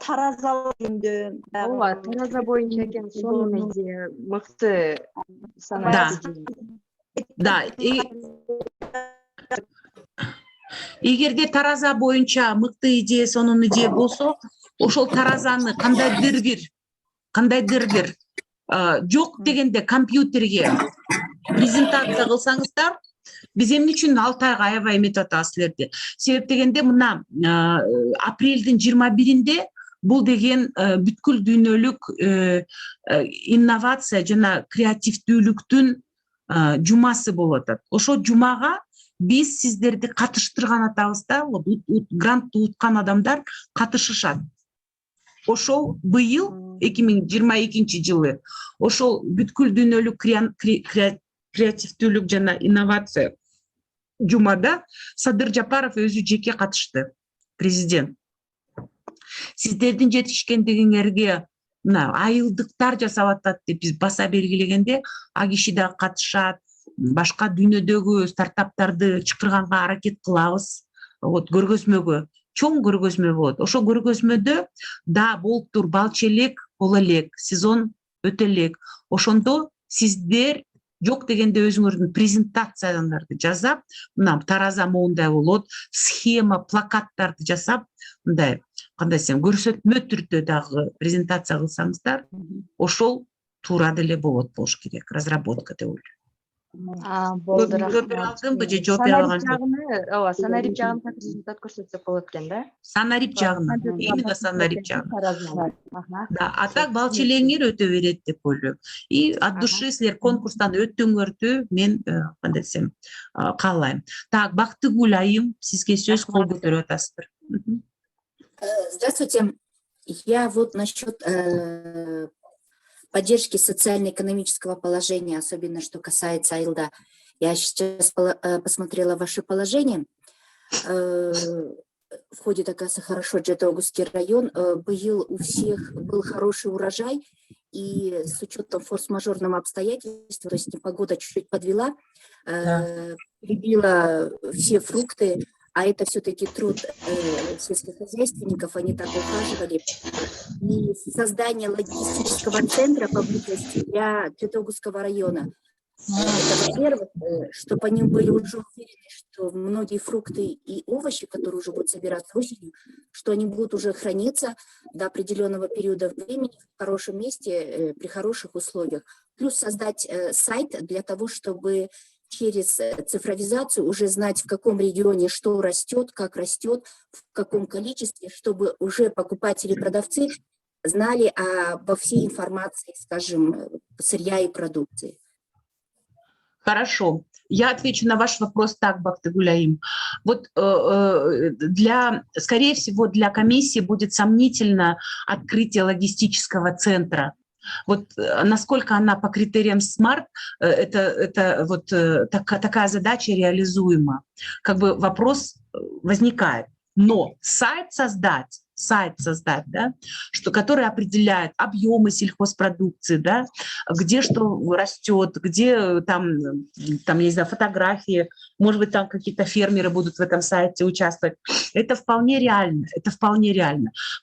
Тараза жөнүндө. Ооба, тараза боюнча экен, сонун идея, мыкты саналат. Да. Эгерде тараза боюнча мыкты идея, сонун идея болсо, ошол таразаны кандайдыр бир жок дегенде компьютерге презентация кылсаңыздар, биз эмне үчүн 6 айга аябай эметип атабыз силерди? Себеп дегенде мына апрелдин 21-inde бул деген бүткүл дүйнөлүк инновация жана креативдүүлүктүн жумасы болуп атат. Ошо жумага биз сиздерди катыштырган атабыз да, вот грантты уткан адамдар катышышат. Ошол быйыл 2022 жылы ошол бүткүл дүйнөлүк креативдүүлүк жана инновация жумада Садыр Жапаров өзү жеке катышты, президент. Сиздердин жетишкендигиңерге мына айылдыктар жасап атат деп биз баса белгилегенде, а киши да катышат, башка дүйнөдөгү стартаптарды чакырганга аракет кылабыз. Вот көргөзмөгө, чоң көргөзмө болот. Ошол көргөзмөдө да болуптур, балчы элек, боло элек, сезон өтө элек. Ошондо сиздер жок дегенде өзүңөрдүн презентацияларды жасап, мына тараза моундай болот, схема, плакаттарды жасап, мындай кандай десем, көрсөтмө түрдө дагы презентация кылсаңыздар, ошол туура деле болуш керек, разработка деп ойлойм. Болду, Жооп бере алдымбы же жооп бере санарип алган жок? жагына, ооба, санарип жагын результат көрсөтсөк болот экен да. Санарип жагына, именно санарип жагына. Да, а так балчы элеңер өтө берет деп ойлойм. И от души силер конкурстан өттүңөрдү мен кандай десем каалайм. Так, Бактыгүл айым, сизге сөз, кол көтөрүп атасыздар. Здравствуйте. Я вот насчет поддержки социально-экономического положения, особенно что касается Айылда. Я сейчас посмотрела ваше положение. Входит, оказывается, хорошо Жетогусский район. У всех был хороший урожай, и с учетом форс-мажорного обстоятельства, то есть непогода чуть-чуть подвела, прибила все фрукты, а это все-таки труд сельскохозяйственников, они так ухаживали. И создание логистического центра поблизости для Жетогусского района. Это, во-первых, чтобы они были уже уверены, что многие фрукты и овощи, которые уже будут собираться осенью, что они будут уже храниться до определенного периода времени в хорошем месте, при хороших условиях. Плюс создать сайт для того, чтобы через цифровизацию уже знать, в каком регионе что растет, как растет, в каком количестве, чтобы уже покупатели и продавцы знали обо всей информации, скажем, сырья и продукции. Хорошо. Я отвечу на ваш вопрос так, Бактыгуляим. Вот скорее всего, для комиссии будет сомнительно открытие логистического центра. Вот насколько она по критериям SMART, это вот такая задача реализуема. Как бы вопрос возникает. Но сайт создать, да, который определяет объемы сельхозпродукции, да, где что растет, где там, я не знаю, фотографии, может быть, там какие-то фермеры будут в этом сайте участвовать. Это вполне реально,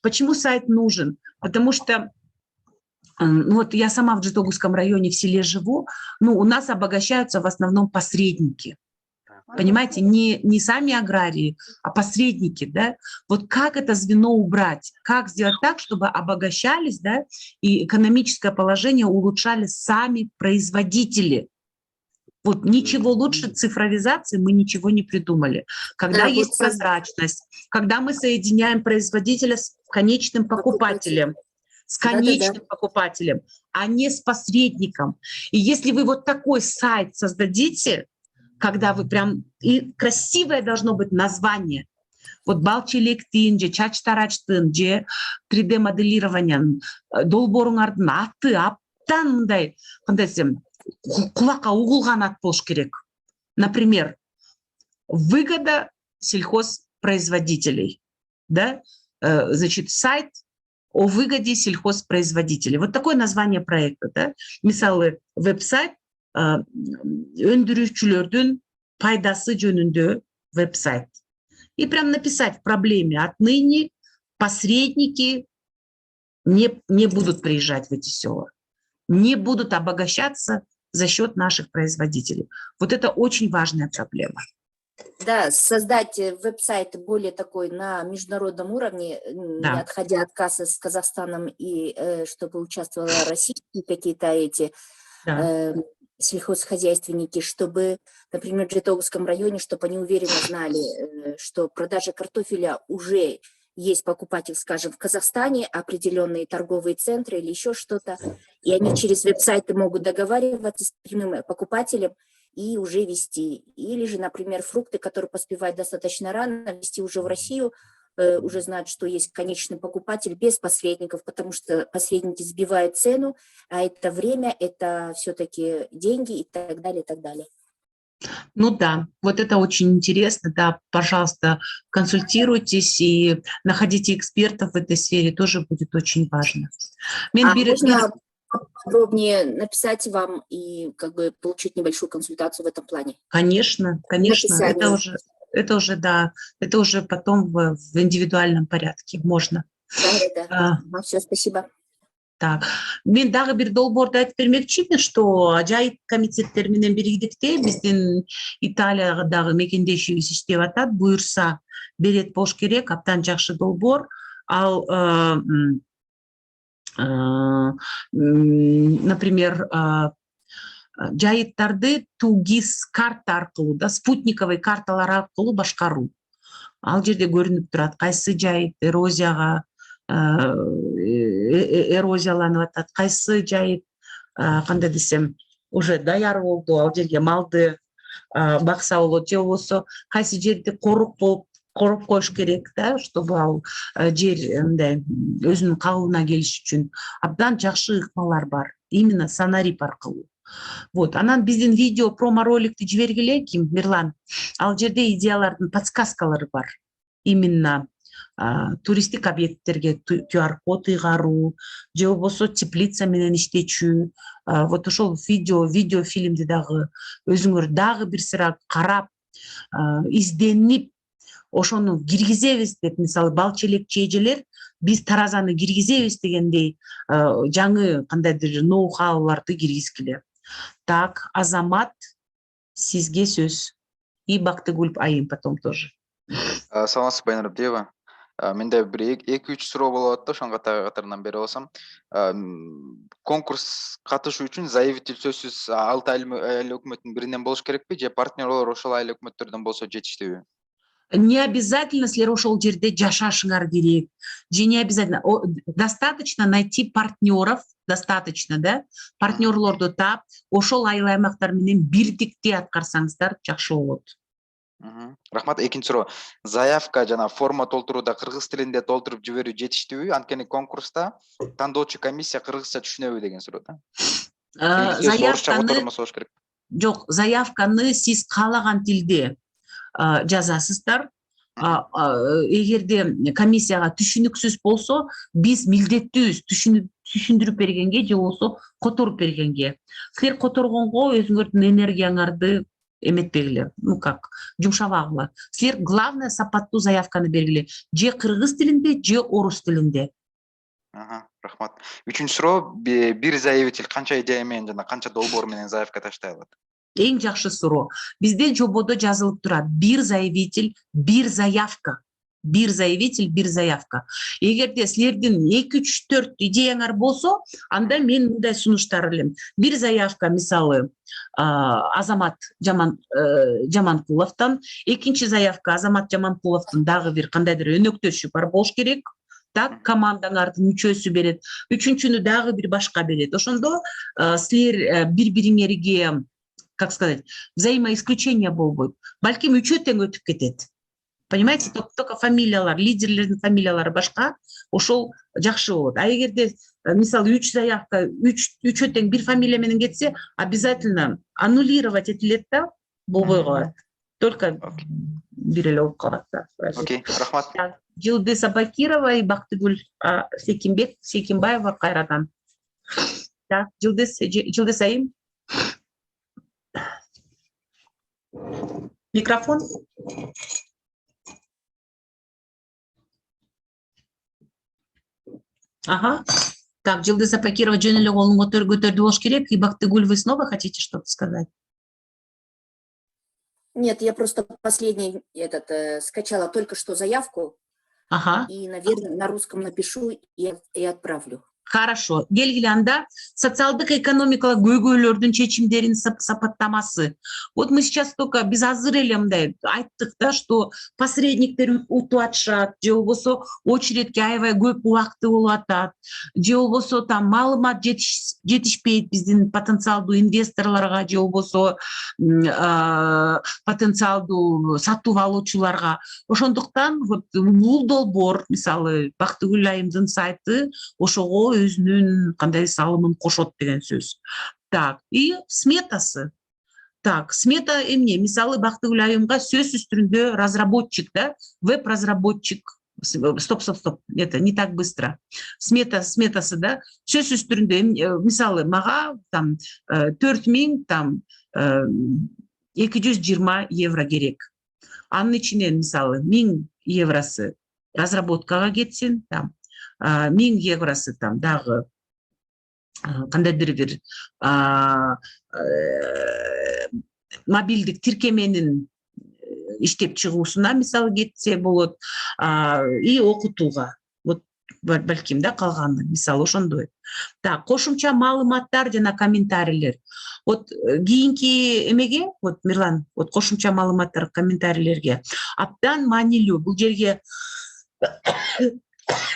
Почему сайт нужен? Потому что вот я сама в Жетогусском районе в селе живу, у нас обогащаются в основном посредники. Понимаете, не сами аграрии, а посредники, да? Вот как это звено убрать? Как сделать так, чтобы обогащались, да, и экономическое положение улучшали сами производители? Вот ничего лучше цифровизации мы ничего не придумали. Когда есть прозрачность, когда мы соединяем производителя с конечным покупателем, покупателем, а не с посредником. И если вы вот такой сайт создадите, когда вы прям... И красивое должно быть название. Вот балчелектин, же чачтарачтын, же 3D-моделированиян, долборуңардын аты, аптан мындай, кандай десем, кулакка угулган ат болуш керек. Например, выгода сельхозпроизводителей. Да? Значит, сайт о выгоде сельхозпроизводителей. Вот такое название проекта. Да? Мисалы, веб-сайт өндүрүүчүлөрдүн пайдасы жөнүндө веб-сайт. И прям написать в проблеме: отныне посредники не будут приезжать в эти села, не будут обогащаться за счет наших производителей. Вот это очень важная проблема. Да, создать веб-сайт более такой на международном уровне, не отходя от кассы с Казахстаном, и чтобы участвовали российские какие-то эти сельхозхозяйственники, чтобы, например, в Жетогусском районе, чтобы они уверенно знали, что продажа картофеля уже есть покупатель, скажем, в Казахстане, определенные торговые центры или еще что-то, и они через веб-сайты могут договариваться с прямым покупателем, и уже везти. Или же, например, фрукты, которые поспевают достаточно рано, везти уже в Россию, уже знать, что есть конечный покупатель без посредников, потому что посредники сбивают цену, а это время, это все-таки деньги и так далее, и так далее. Ну да, вот это очень интересно, да, пожалуйста, консультируйтесь и находите экспертов в этой сфере, тоже будет очень важно. Можно подробнее написать вам и как бы получить небольшую консультацию в этом плане? Конечно, конечно, это уже, да, это уже потом в индивидуальном порядке можно. Да. Все, спасибо. Так, мен дагы бир долбоорду айтып бермекчимин, что жайыт комитеттер менен бирдикте биздин Италиядагы мекендешибиз иштеп атат, буюрса берет болуш керек, абдан жакшы долбоор. Ал например, жайыттарды тугис карта аркылуу да, спутниковый карталар аркылуу башкаруу. Ал жерде көрүнүп турат кайсы жайыт эрозияланып атат, кайсы жайыт кандай десем уже даяр болду, ал жерге малды бакса болот, же болбосо кайсы жерди коруп коюш керек да, чтобы ал жер мындай өзүнүн калыбына келиш үчүн абдан жакшы ыкмалар бар, именно Санарип аркылуу. Вот, анан биздин видео промо-роликти жибергиле, Ким, Мирлан, ал жерде идеялардын подсказкалары бар. Именно туристтик объекттерге QR-код ыйгаруу, же болбосо теплица менен иштечүү. Вот ошол видеофильмди дагы өзүңөр дагы бир сыра карап, изденип, ошону киргизебиз деп, мисалы балчелек эжелер биз таразаны киргизебиз дегендей жаңы кандайдыр ноу-хауларды киргизгиле. Так, Азамат, сизге сөз. И Бактыгүл айым потом тоже. Саламатсызбы, Байнур Абдиева. Менде бир 2-3 суроо болуп атты, ошонун катарынан бере алсам. Конкурс катышуу үчүн заявитель сөзсүз 6 айыл өкмөттүн биринен болуш керекпи, же партнерлор ошол айыл өкмөттөрдөн болсо жетиштүүбү? Не обязательно силер ошол жерде жашашыңар керек. же не обязательно. Достаточно найти партнеров, достаточно, да? Партнерлорду тап, ошол айыл аймактар менен бирдикте аткарсаңыздар жакшы болот. Рахмат. Экинчи суроо. Заявка жана форма толтурууда кыргыз тилинде толтуруп жиберүү жетиштүүбү? Анткени конкурста тандоочу комиссия кыргызча түшүнөбү деген суроо да. Заявканы сиз каалаган тилде жазасыздар. Эгерде комиссияга түшүнүксүз болсо, биз милдеттүүбүз түшүндүрүп бергенге же болбосо которуп бергенге. Силер которгонго өзүңөрдүн энергияңарды эметпегиле, ну как, жумшабагыла. Силер главное сапаттуу заявканы бергиле. Же кыргыз тилинде, же орус тилинде. Рахмат. Үчүнчү суроо, бир заявитель канча идея менен жана канча долбоор менен заявка таштай алат? Эң жакшы суроо. Бизде жободо жазылып турат: бир заявитель, бир заявка. Бир заявитель, бир заявка. Эгерде силердин 2-3-4 идеяңар болсо, анда мен мындай сунуштар элем. Бир заявка, мисалы, Азамат Жаманкуловдон, экинчи заявка Азамат Жаманкуловдун дагы бир кандайдыр өнөктөшү бар болуш керек. Так, командаңардын мүчөсү берет. Үчүнчүнү дагы бир башка берет. Ошондо силер бири-бириңерге, как сказать, взаимоисключение болбойт. Балким үчөө тең өтүп кетет. Понимаете, только фамилиялар, лидерлердин фамилиялары башка, ошол жакшы болот. А эгерде, мисалы, 3 заявка, үчөө тең бир фамилия менен кетсе, обязательно аннулировать этилет да, болбой калат. Только бир эле болуп калат да. Окей, рахмат. Жылдыз Абакирова и Бактыгүл Секимбаева кайрадан. Так, Жылдыз айым. Микрофон. Ага. Так, Жылдыз Абакирова жөн эле колун көтөрдү болуш керек. И Бактыгүл, вы снова хотите что-то сказать? Нет, я просто последний скачала только что заявку. Ага. И, наверное, на русском напишу и отправлю. Хорошо. Келгиле анда социалдык экономикалык көйгөйлөрдүн чечимдерин сапаттамасы. Вот мы сейчас только биз азыр эле мындай айттык да, что посредниктер утуп атышат, же болбосо очередке аябай көп убакыты болуп атат, же болбосо там маалымат жетишпейт биздин потенциалдуу инвесторлорго, же болбосо потенциалдуу сатып алуучуларга. Ошондуктан вот бул долбоор, мисалы Бактыгүл айымдын сайты ошого өзүнүн кандай салымын кошот деген сөз. Так, и сметасы. Так, смета эмне? Мисалы Бактыгүл айымга сөзсүз түрүндө разработчик, да, веб-разработчик. Стоп. Это не так быстро. Сметасы, да, сөзсүз түрүндө, мисалы, мага там 4000 там 220 евро керек. Анын ичинен, мисалы, 1000 евросы разработкага кетсин, там 1000 евросы там дагы кандайдыр бир мобилдик тиркеменин иштеп чыгуусуна мисалы кетсе болот, и окутууга. Вот балким да калганы, мисалы ошондой. Так, кошумча маалыматтар жана комментарийлер. Вот кийинки эмеге, вот Мирлан, вот кошумча маалыматтар, комментарийлерге абдан маанилүү. Бул жерге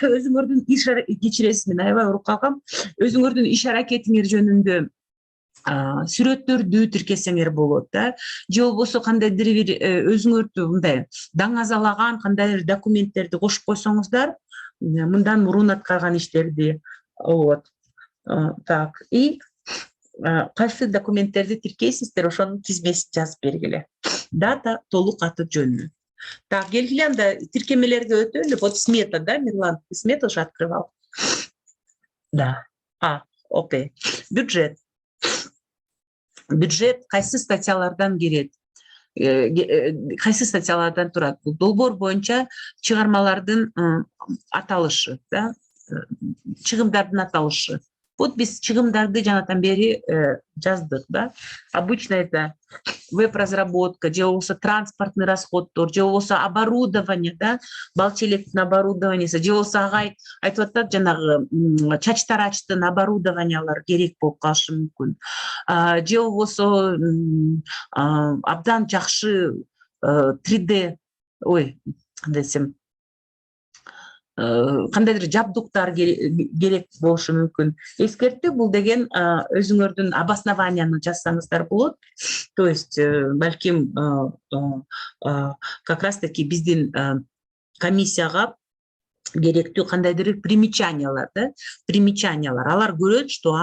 өзүңөрдүн кечиресиз, мен аябай уруп калгам. Өзүңөрдүн иш аракетиңер жөнүндө сүрөттөрдү тиркесеңер болот да, же болбосо кандайдыр бир өзүңөрдү мындай даңазалаган кандайдыр документтерди кошуп койсоңуздар, мындан мурун аткарган иштерди. Вот. Так, и кайсы документтерди тиркейсиздер, ошонун тизмесин жазып бергиле. Дата, толук аты жөнү. Так, келгиле анда тиркемелерге өтөлү. Вот смета, да, Мирлан? Смета уже открывал. Да. Окей. Бюджет. Бюджет кайсы статьялардан келет? Кайсы статьялардан турат? Бул долбоор боюнча чыгармалардын аталышы, да? Чыгымдардын аталышы. Вот биз чыгымдарды жанатан бери жаздык, да? Обычно это веб-разработка, же болбосо транспортный расходтор, же болбосо оборудование, да? Балчы электин оборудованиясы, же болбосо агай айтып атат, жанагы чач тарачтын оборудованиялар керек болуп калышы мүмкүн. Же болбосо абдан жакшы 3D, кандай десем, кандайдыр жабдуктар керек болушу мүмкүн. Эскертүү, бул деген өзүңөрдүн обоснованияны жазсаңыздар болот. То есть балким как раз таки биздин комиссияга керектүү кандайдыр примечаниялар, да? Примечаниялар. Алар көрөт, что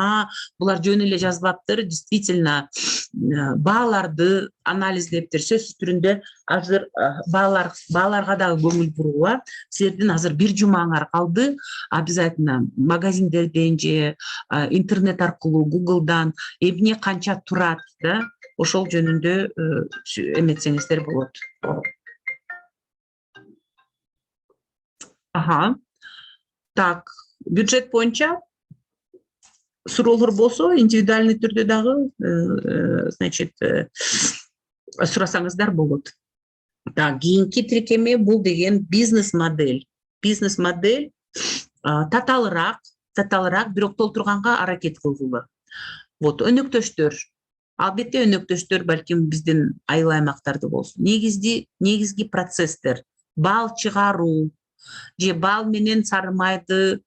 булар жөн эле жазбаптыр, действительно бааларды анализдептир. Сөзсүз түрүндө азыр бааларга дагы көңүл бурула. Силердин азыр бир жумаңар калды. Обязательно магазиндерден же интернет аркылуу, Google'дан эмне канча турат, да? Ошол жөнүндө эметсеңиздер болот. Так, бюджет боюнча суроолор болсо, индивидуальный түрдө дагы, значит, сурасаңыздар болот. Так, кийинки тиркеме бул деген бизнес-модель. Бизнес-модель таталыраак, бирок толтурганга аракет кылгыла. Вот, өнөктөштөр. Албетте өнөктөштөр балким биздин айыл аймактарды болсун. Негизги процесстер, бал чыгаруу, же бал менен сары майды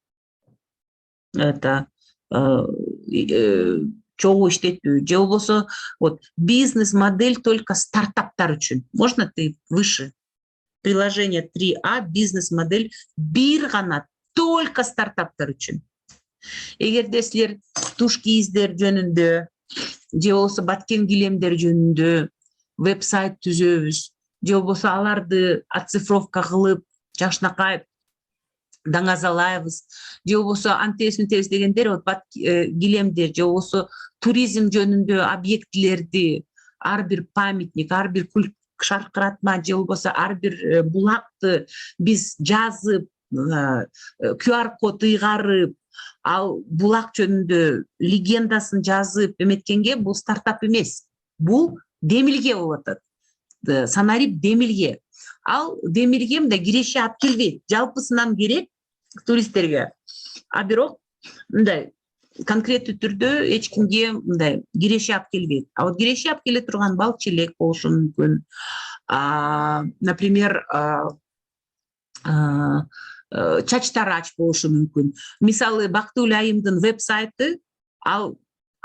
чогуу иштетүү, же болбосо вот бизнес-модель только стартаптар үчүн. Можно ты выше? Приложение 3А, бизнес-модель бир гана только стартаптар үчүн. Эгерде силер туш кийиздер жөнүндө, же болбосо баткен килемдер жөнүндө веб-сайт түзөбүз, же болбосо аларды оцифровка кылып жакшынакай даңазалайбыз, же болбосо антесин тез дегендер, вот бат килемдер, же болбосо туризм жөнүндө объектилерди, ар бир памятник, ар бир шаркыратма, же болбосо ар бир булакты биз жазып, QR-код ыйгарып, ал булак жөнүндө легендасын жазып эметкенге бул стартап эмес. Бул демилге болуп атат. Санарип демилге. Ал демилге мындай киреше алып келбейт. Жалпысынан керек туристтерге. А бирок мындай конкреттүү түрдө эч кимге мындай киреши алып келбейт. А вот киреши алып келе турган балчы элек болушу мүмкүн. Например, чач тарач болушу мүмкүн. Мисалы, Бактыгүл айымдын веб-сайты ал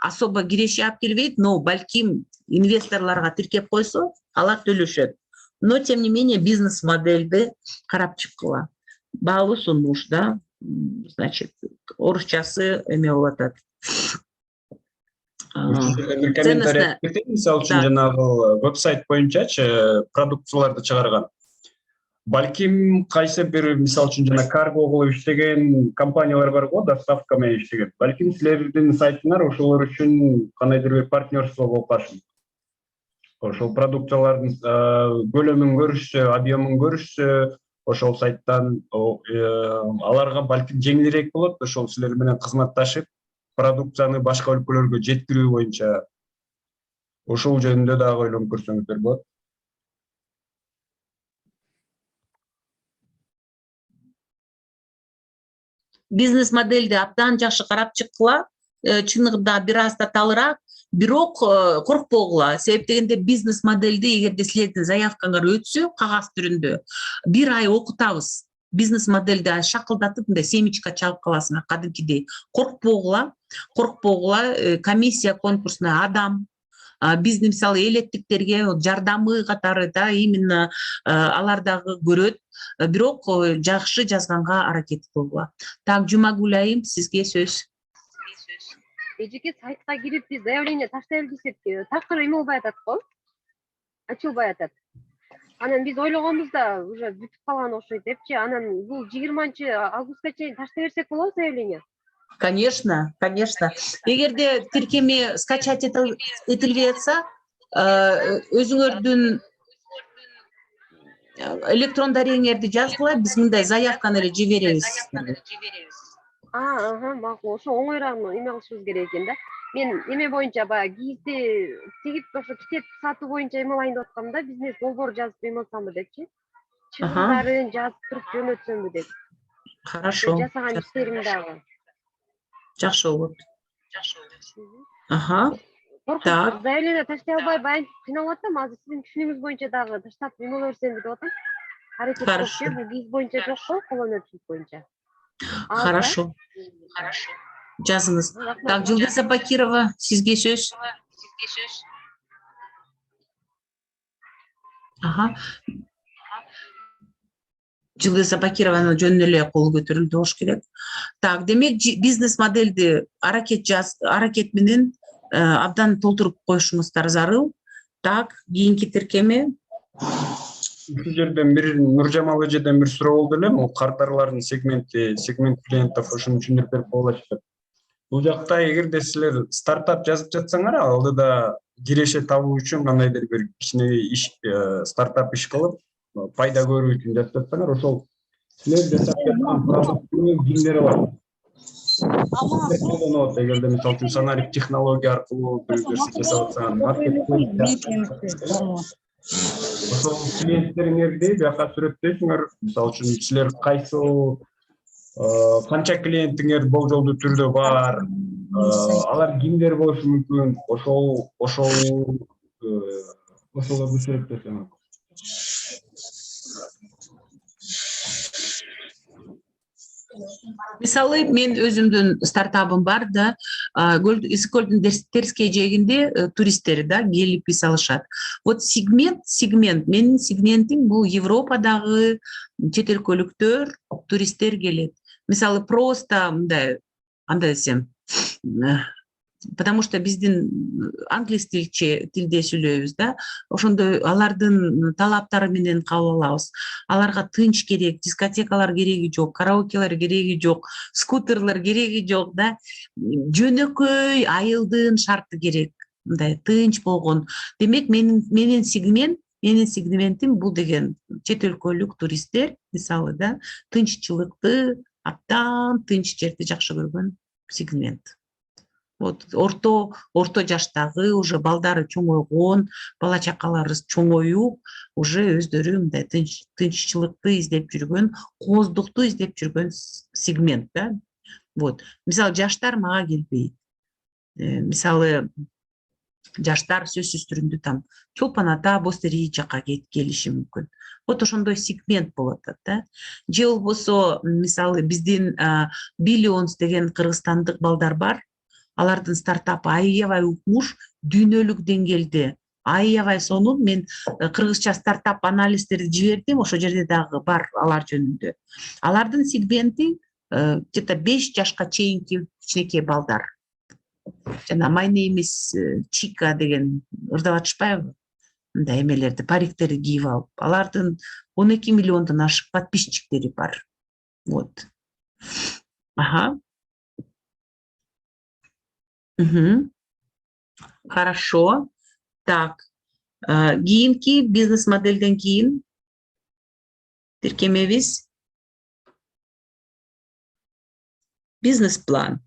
особо киреши алып келбейт, но балким инвесторлорго тиркеп койсо, алар төлөшөт. Но тем не менее бизнес-модельди карап чыккыла. Баалуу сунуш, да, значит, орусчасы эме болуп атат. Бир комментарий мисалы үчүн жанагы веб-сайт боюнчачы продукцияларды чыгарган. Балким кайсы бир мисалы үчүн жана карго кылып иштеген компаниялар бар го, доставка менен иштеген. Балким силердин сайтыңар ошолор үчүн кандайдыр бир партнерство болуп калышы. Ошол продукциялардын көлөмүн көрүшсө, объемун көрүшсө, ошол сайттан аларга балким жеңилирээк болот. Ошол силер менен кызматташып, продукцияны башка өлкөлөргө жеткирүү боюнча ошол жөнүндө дагы ойлонуп көрсөңүздөр болот. Бизнес модельди абдан жакшы карап чыккыла, чыныгында бир аз таталыраак, бирок коркпогула. Себеп дегенде бизнес модельди эгерде силердин заявкаңар өтсө кагаз түрүндө бир ай окутабыз. Бизнес модельди шакылдатып мындай семечко чалып каласыңар кадимкидей. Коркпогула, комиссия конкурсуна адам, биздин мисалы элеттиктерге жардамы катары да именно алардагы көрөт. Бирок жакшы жазганга аракет кылгыла. Так, Жумагүл айым, сизге сөз. Эжеке сайтка кирип биз заявление таштайлы десек, такыр эме болбой атат го. Ачылбай атат. Анан биз ойлогонбуз да уже бүтүп калган окшойт депчи. Анан бул 20-августка чейин таштай берсек болобу заявление? Конечно, конечно. Эгерде тиркеме скачать этилбей атса, өзүңөрдүн электрон дарегиңерди жазгыла, биз мындай заявканы эле жиберебиз. Макул. Ошо оңойраак эме кылышыбыз керек экен да. Мен эме боюнча баягы кийизди тигип, ошо китеп сатуу боюнча эме алайын деп аткам да, бизнес долбоор жазып эме алсамбы депчи. Чыгымдарын жазып туруп жөнөтсөмбү деп. Хорошо. Жасаган иштерим дагы. Жакшы болот. Так. Заявление таштай албай баянтип кыйналып атам. Азыр сиздин түшүнүгүңүз боюнча дагы таштап эме кыла берсем деп атам. Аракет кылып, бул кийиз боюнча жок го, колоночник боюнча. Хорошо. Жазыңыз. Так, Жылдыза Бакирова, сизге сөз. Жылдыза Бакированын жөнүнө эле кол көтөрүлдү болуш керек. Так, демек бизнес модельди аракет менен абдан толтуруп коюшуңуздар зарыл. Так, кийинки тиркеме. Ушул жерден бир Нуржамал эжеден бир суроо болду эле, могу картарлардын сегмент клиенттов ушуну түшүндүрүп берип болчу. Бул жакта эгерде силер стартап жазып жатсаңар, алдыда киреше табуу үчүн кандайдыр бир кичине иш, стартап иш кылып, пайда көрүү үчүн жазып жатсаңар, ошол силер жасап жаткан продукттун кимдери бар? Эгерде мисалы үчүн санарик технология аркылуу жасап атсаңар, ошол клиенттериңерди жака сүрөттөйсүңөр. Мисалы үчүн силер канча клиентиңер болжолдуу түрдө бар, алар кимдер болушу мүмкүн, ошолорду сүрөттөсөңөр. Мисалы, мен өзүмдүн стартабым бар да, Ысык көлдүн терскей жээгинде туристтер да келип иш алышат. Вот сегмент, менин сегментим бул Европадагы чет өлкөлүктөр, туристтер келет. Мисалы, просто мындай, андай десем, потому что биздин англис тилде сүйлөйбүз да, ошондой алардын талаптары менен кабыл алабыз. Аларга тынч керек, дискотекалар кереги жок, караокелар кереги жок, скутерлер кереги жок да. Жөнөкөй айылдын шарты керек, мындай тынч болгон. Демек, менин сегментим бул деген чет өлкөлүк туристтер, мисалы да, тынччылыкты, абдан тынч жерди жакшы көргөн сегмент. Вот орто жаштагы, уже балдары чоңойгон, бала чакалары чоңоюп, уже өздөрү мындай тынччылыкты издеп жүргөн, кооздукту издеп жүргөн сегмент да. Вот. Мисалы жаштар мага келбейт. Мисалы жаштар сөзсүз түрүндө там чолпон ата бостери жака келиши мүмкүн. Вот ошондой сегмент болот да. Же болбосо мисалы биздин Billions деген кыргызстандык балдар бар. Алардын стартапы аябай укмуш, дүйнөлүк деңгээлде. Аябай сонун мен кыргызча стартап анализдерди жибердим, ошол жерде дагы бар алар жөнүндө. Алардын сегменти где-то 5 жашка чейинки кичинекей балдар. Жана My Name is Chica деген ырдап атышпайбы? Мындай эмелерди, париктерди кийип алып. Алардын 12 миллиондон ашык подписчиктери бар. Вот. Ага. Хорошо. Так. Кийинки бизнес моделден кийин тиркемебиз. Бизнес-план.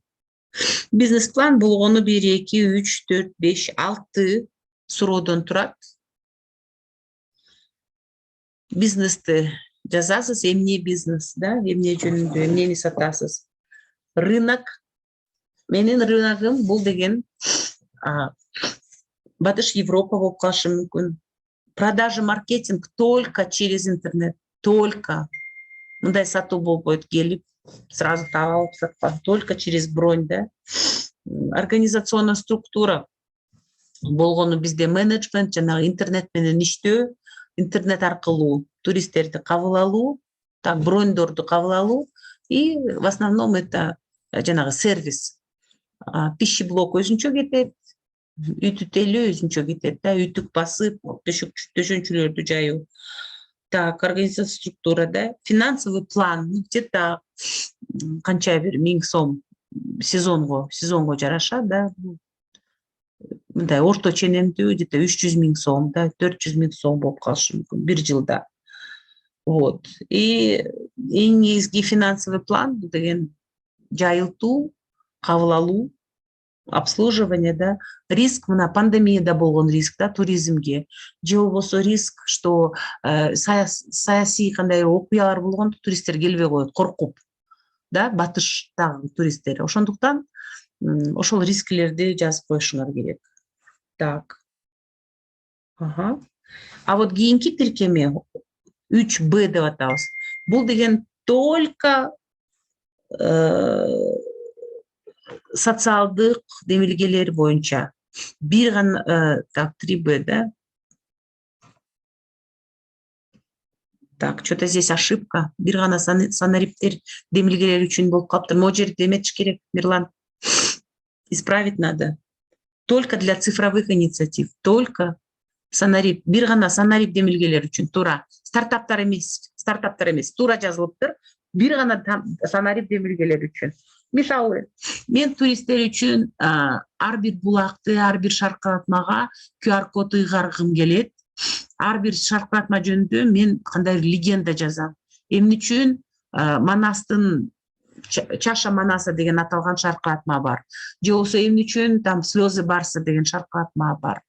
Бизнес-план болгону 1, 2, 3, 4, 5, 6 суроодон турат. Бизнести жазасыз, эмне бизнес, да, эмне жөнүндө, эмнени сатасыз. Рынок. Менин рыногум бул деген Батыш Европа болуп калышы мүмкүн. Продажа, маркетинг только через интернет, только. Мындай сатуу болбойт, келип сразу таап алып саткан, только через бронь, да. Организационная структура болгону бизде менеджмент, жанагы интернет менен иштөө, интернет аркылуу туристтерди кабыл алуу, так броньдорду кабыл алуу и в основном это жанагы сервис. Пищеблок өзүнчө кетет, үй түтөлүү өзүнчө кетет, да, үтүк басып, төшөнчүлөрдү жайуу. Так, организация структура, да, финансовый план, где-то канча бир 1000 сом сезонго жараша, да. Мындай орто ченемдүү где-то 300 000 сом, да, 400 000 сом болуп калышы мүмкүн бир жылда. Вот. И эң негизги финансовый план деген жайылтуу, кабыл алуу, обслуживание, да, риск, мына пандемияда болгон риск, да, туризмге, же болбосо риск, что саясий кандай окуялар болгондо туристтер келбей коет, коркуп, да, батыштагы туристтер. Ошондуктан ошол рискилерди жазып коюшуңар керек. Так. Ага. А вот кийинки тиркеме 3Б деп атабыз. Бул деген только социалдык демилгелер боюнча. Бир гана, так, 3Б, да. Так, что-то здесь ошибка. Бир гана санариптер демилгелер үчүн болуп калыптыр. Могу жерде эметиш керек, Мирлан. Исправить надо. Только для цифровых инициатив. Только санарип. Бир гана санарип демилгелер үчүн. Туура. Стартаптар эмес. Туура жазылыптыр. Бир гана санарип демилгелер үчүн. Мисалы, мен туристтер үчүн ар бир булакты, ар бир шаркыратмага QR код ыйгаргым келет. Ар бир шаркыратма жөнүндө мен кандай легенда жазам. Эмне үчүн Манастын Чаша Манаса деген аталган шаркыратма бар. Же болбосо эмне үчүн там Слезы Барса деген шаркыратма бар.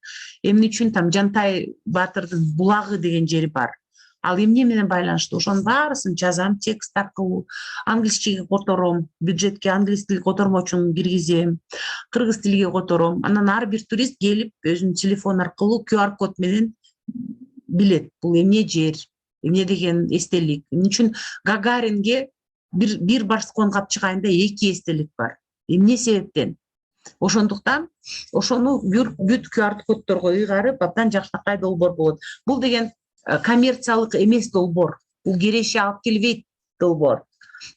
Эмне үчүн там Жантай Батырдын булагы деген жери бар. Ал эмне менен байланыштуу? Ошонун баарысын жазам текст аркылуу, англисчеге котором, бюджетке англис тил котормочун киргизем, кыргыз тилиге котором. Анан ар бир турист келип өзүнүн телефон аркылуу QR код менен билет. Бул эмне жер, эмне деген эстелик. Эмне үчүн Гагаринге бир барскон капчыгайында 2 эстелик бар. Эмне себептен? Ошондуктан ошону бүт QR коддорго ыйгарып, абдан жакшынакай долбоор болот. Бул деген коммерциялык эмес долбоор. Бул кереши алып келбейт долбоор.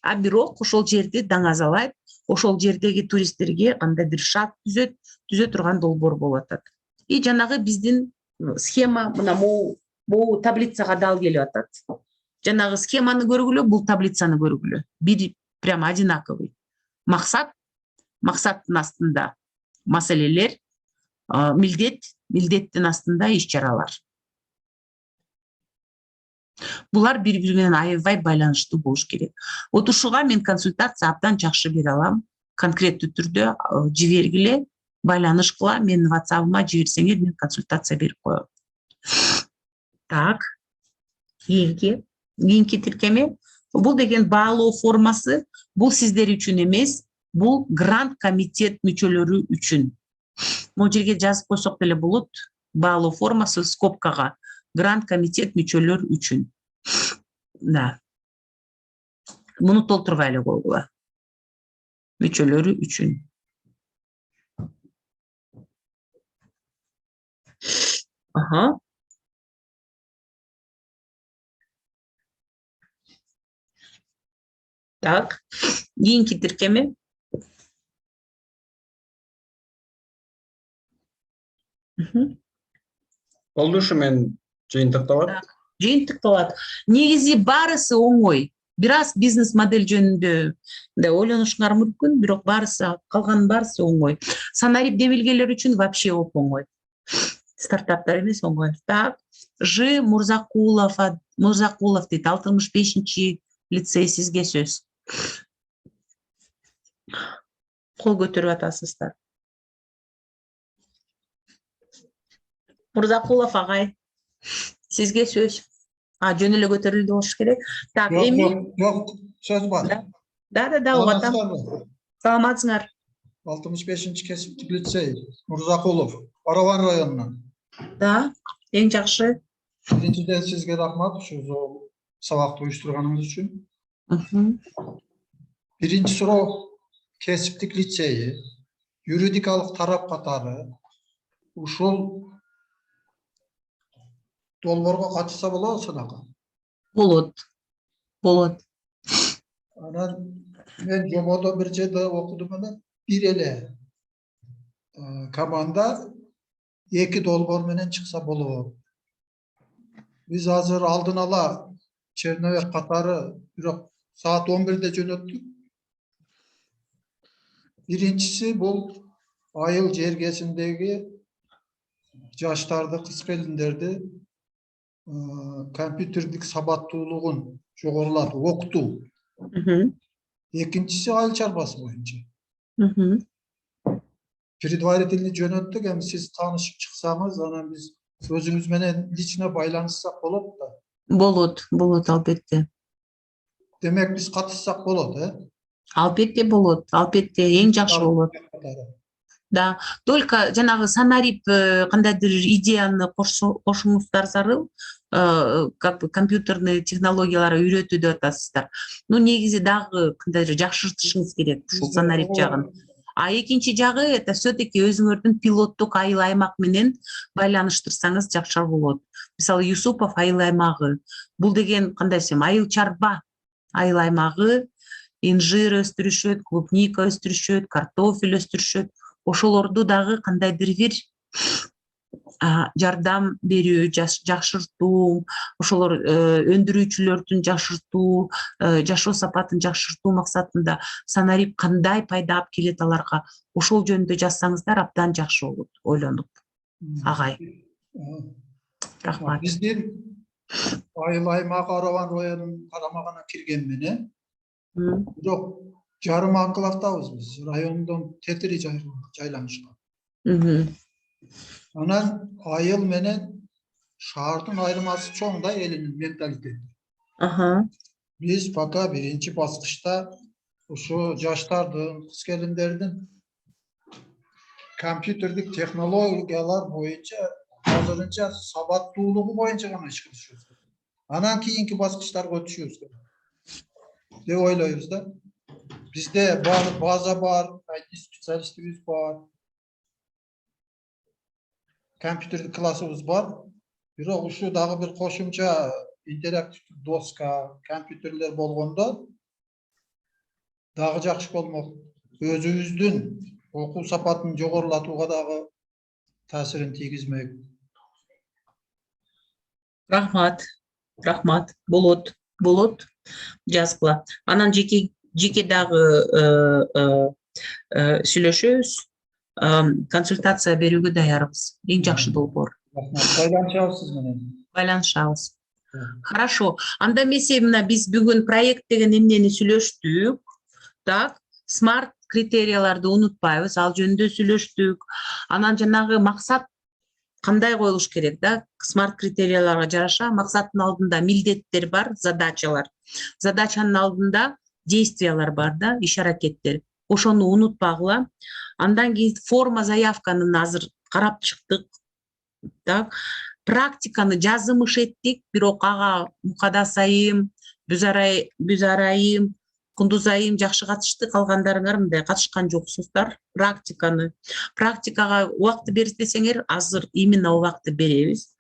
А бирок ошол жерди даңазалайт, ошол жердеги туристтерге кандай бир шарт түзө турган долбоор болуп атат. И жанагы биздин схема мына могу таблицага дал келип атат. Жанагы схеманы көргүлө, бул таблицаны көргүлө. Бир прямо одинаковый. Максаттын астында маселелер, милдеттин астында иш чаралар. Булар бири-бири менен аябай байланыштуу болуш керек. Вот ушуга мен консультация абдан жакшы бере алам. Конкреттүү түрдө жибергиле, байланыш кыла, менин WhatsApp-ыма жиберсеңер, мен консультация берип коем. Так. Кийинки тиркеме. Бул деген баалоо формасы, бул сиздер үчүн эмес, Бул грант комитет мүчөлөрү үчүн. Могу жерге жазып койсок деле болот. Баалоо формасы скобкага. Грант комитет мүчөлөр үчүн. Да. Муну толтурбай эле койгула. Мүчөлөрү үчүн. Ага. Так. Кийинки тиркеме. Болду ушу мен жыйынтыкталат. Жыйынтыкталат. Негизи барысы оңой. Бир аз бизнес модель жөнүндө да ойлонушуңар мүмкүн, бирок барысы, калган барысы оңой. Санарип демилгелер үчүн вообще оңой. Стартаптар эмес оңой. Так. Ж. Мурзакулов дейт, 65-чи лицей, сизге сөз. Кол көтөрүп атасыздар. Мурзакулов агай, сизге сөз. Жөн эле көтөрүлдү болуш керек. Так, эми Жок, сөз бар. Да, угатам. Саламатсыңар. 65-чи кесиптик лицей, Мурзакулов, Араван районунан. Да, эң жакшы. Биринчиден сизге рахмат, ушу сабакты уюштурганыңыз үчүн. Биринчи суроо, кесиптик лицейи, юридикалык тарап катары ушул долбоорго катышса болобу сынака? Болот. Анан мен жободо бир жерде окудум эле, бир эле команда 2 долбоор менен чыкса болот. Биз азыр алдын ала Черновек катары бирок саат 11-де жөнөттүк. Биринчиси бул айыл жергесиндеги жаштарды, кыз келиндерди компьютердик сабаттуулугун жогорулатуу, окутуу. Экинчиси айыл чарбасы боюнча. Предварительный жөнөттүк, эми сиз таанышып чыксаңыз, анан биз өзүңүз менен лично байланышсак болот да. Болот албетте. Демек биз катышсак болот, Албетте болот, албетте эң жакшы болот. Да, только жанагы санарип кандайдыр идеяны кошуңуздар зарыл, как бы компьютерный технологияларды үйрөтүү деп атасыздар. Негизи дагы кандайдыр жакшыртышыңыз керек ушул санарип жагын. Экинчи жагы это все-таки өзүңөрдүн пилоттук айыл аймак менен байланыштырсаңыз жакшы болот. Мисалы Юсупов айыл аймагы, бул деген кандай десем, айыл чарба айыл аймагы, инжир өстүрүшөт, клубника өстүрүшөт, картофель өстүрүшөт. Ошолорду дагы кандайдыр бир жардам берүү, жакшыртуу, ошолор өндүрүүчүлөрдүн жакшыртуу, жашоо сапатын жакшыртуу максатында санарип кандай пайда алып келет аларга, ошол жөнүндө жазсаңыздар абдан жакшы болот, ойлонуп. Агай. Рахмат. Биздин айыл аймак Араван районунун карамагына кирген менен, бирок жарым анклавдабыз биз, райондон тетири жайланышкан. Анан айыл менен шаардын айырмасы чоң да, элинин менталитети. Биз пока биринчи баскычта ушу жаштардын, кыз келиндердин компьютердик технологиялар боюнча азырынча сабаттуулугу боюнча гана иш кылышыбыз керек. Анан кийинки баскычтарга өтүшүбүз керек деп ойлойбуз да. Бизде база бар, IT специалистибиз бар, компьютердик классыбыз бар. Бирок ушу дагы бир кошумча интерактивдик доска, компьютерлер болгондо дагы жакшы болмок. Өзүбүздүн окуу сапатын жогорулатууга дагы таасирин тийгизмек. Рахмат. Болот. Жазгыла. Анан жеке дагы сүйлөшөбүз, консультация берүүгө даярбыз. Эң жакшы долбоор. Байланышабыз сиз менен. Байланышабыз. Хорошо. Анда эмесе мына биз бүгүн проект деген эмнени сүйлөштүк. Так, смарт критерияларды унутпайбыз, ал жөнүндө сүйлөштүк. Анан жанагы максат кандай коюлуш керек да? Смарт критерияларга жараша максаттын алдында милдеттер бар, задачалар. Задачанын алдында действиялар бар да, иш-аракеттер. ошону унутпагыла. Андан кийин форма заявканын азыр карап чыктык. Так, практиканы жазымыш эттик, бирок ага Мукадас айым, Бүз айым, Кундуз айым жакшы катышты, калгандарыңар мындай катышкан жоксуздар. Практикага убакыт берип десеңер, азыр именно убакытты беребиз.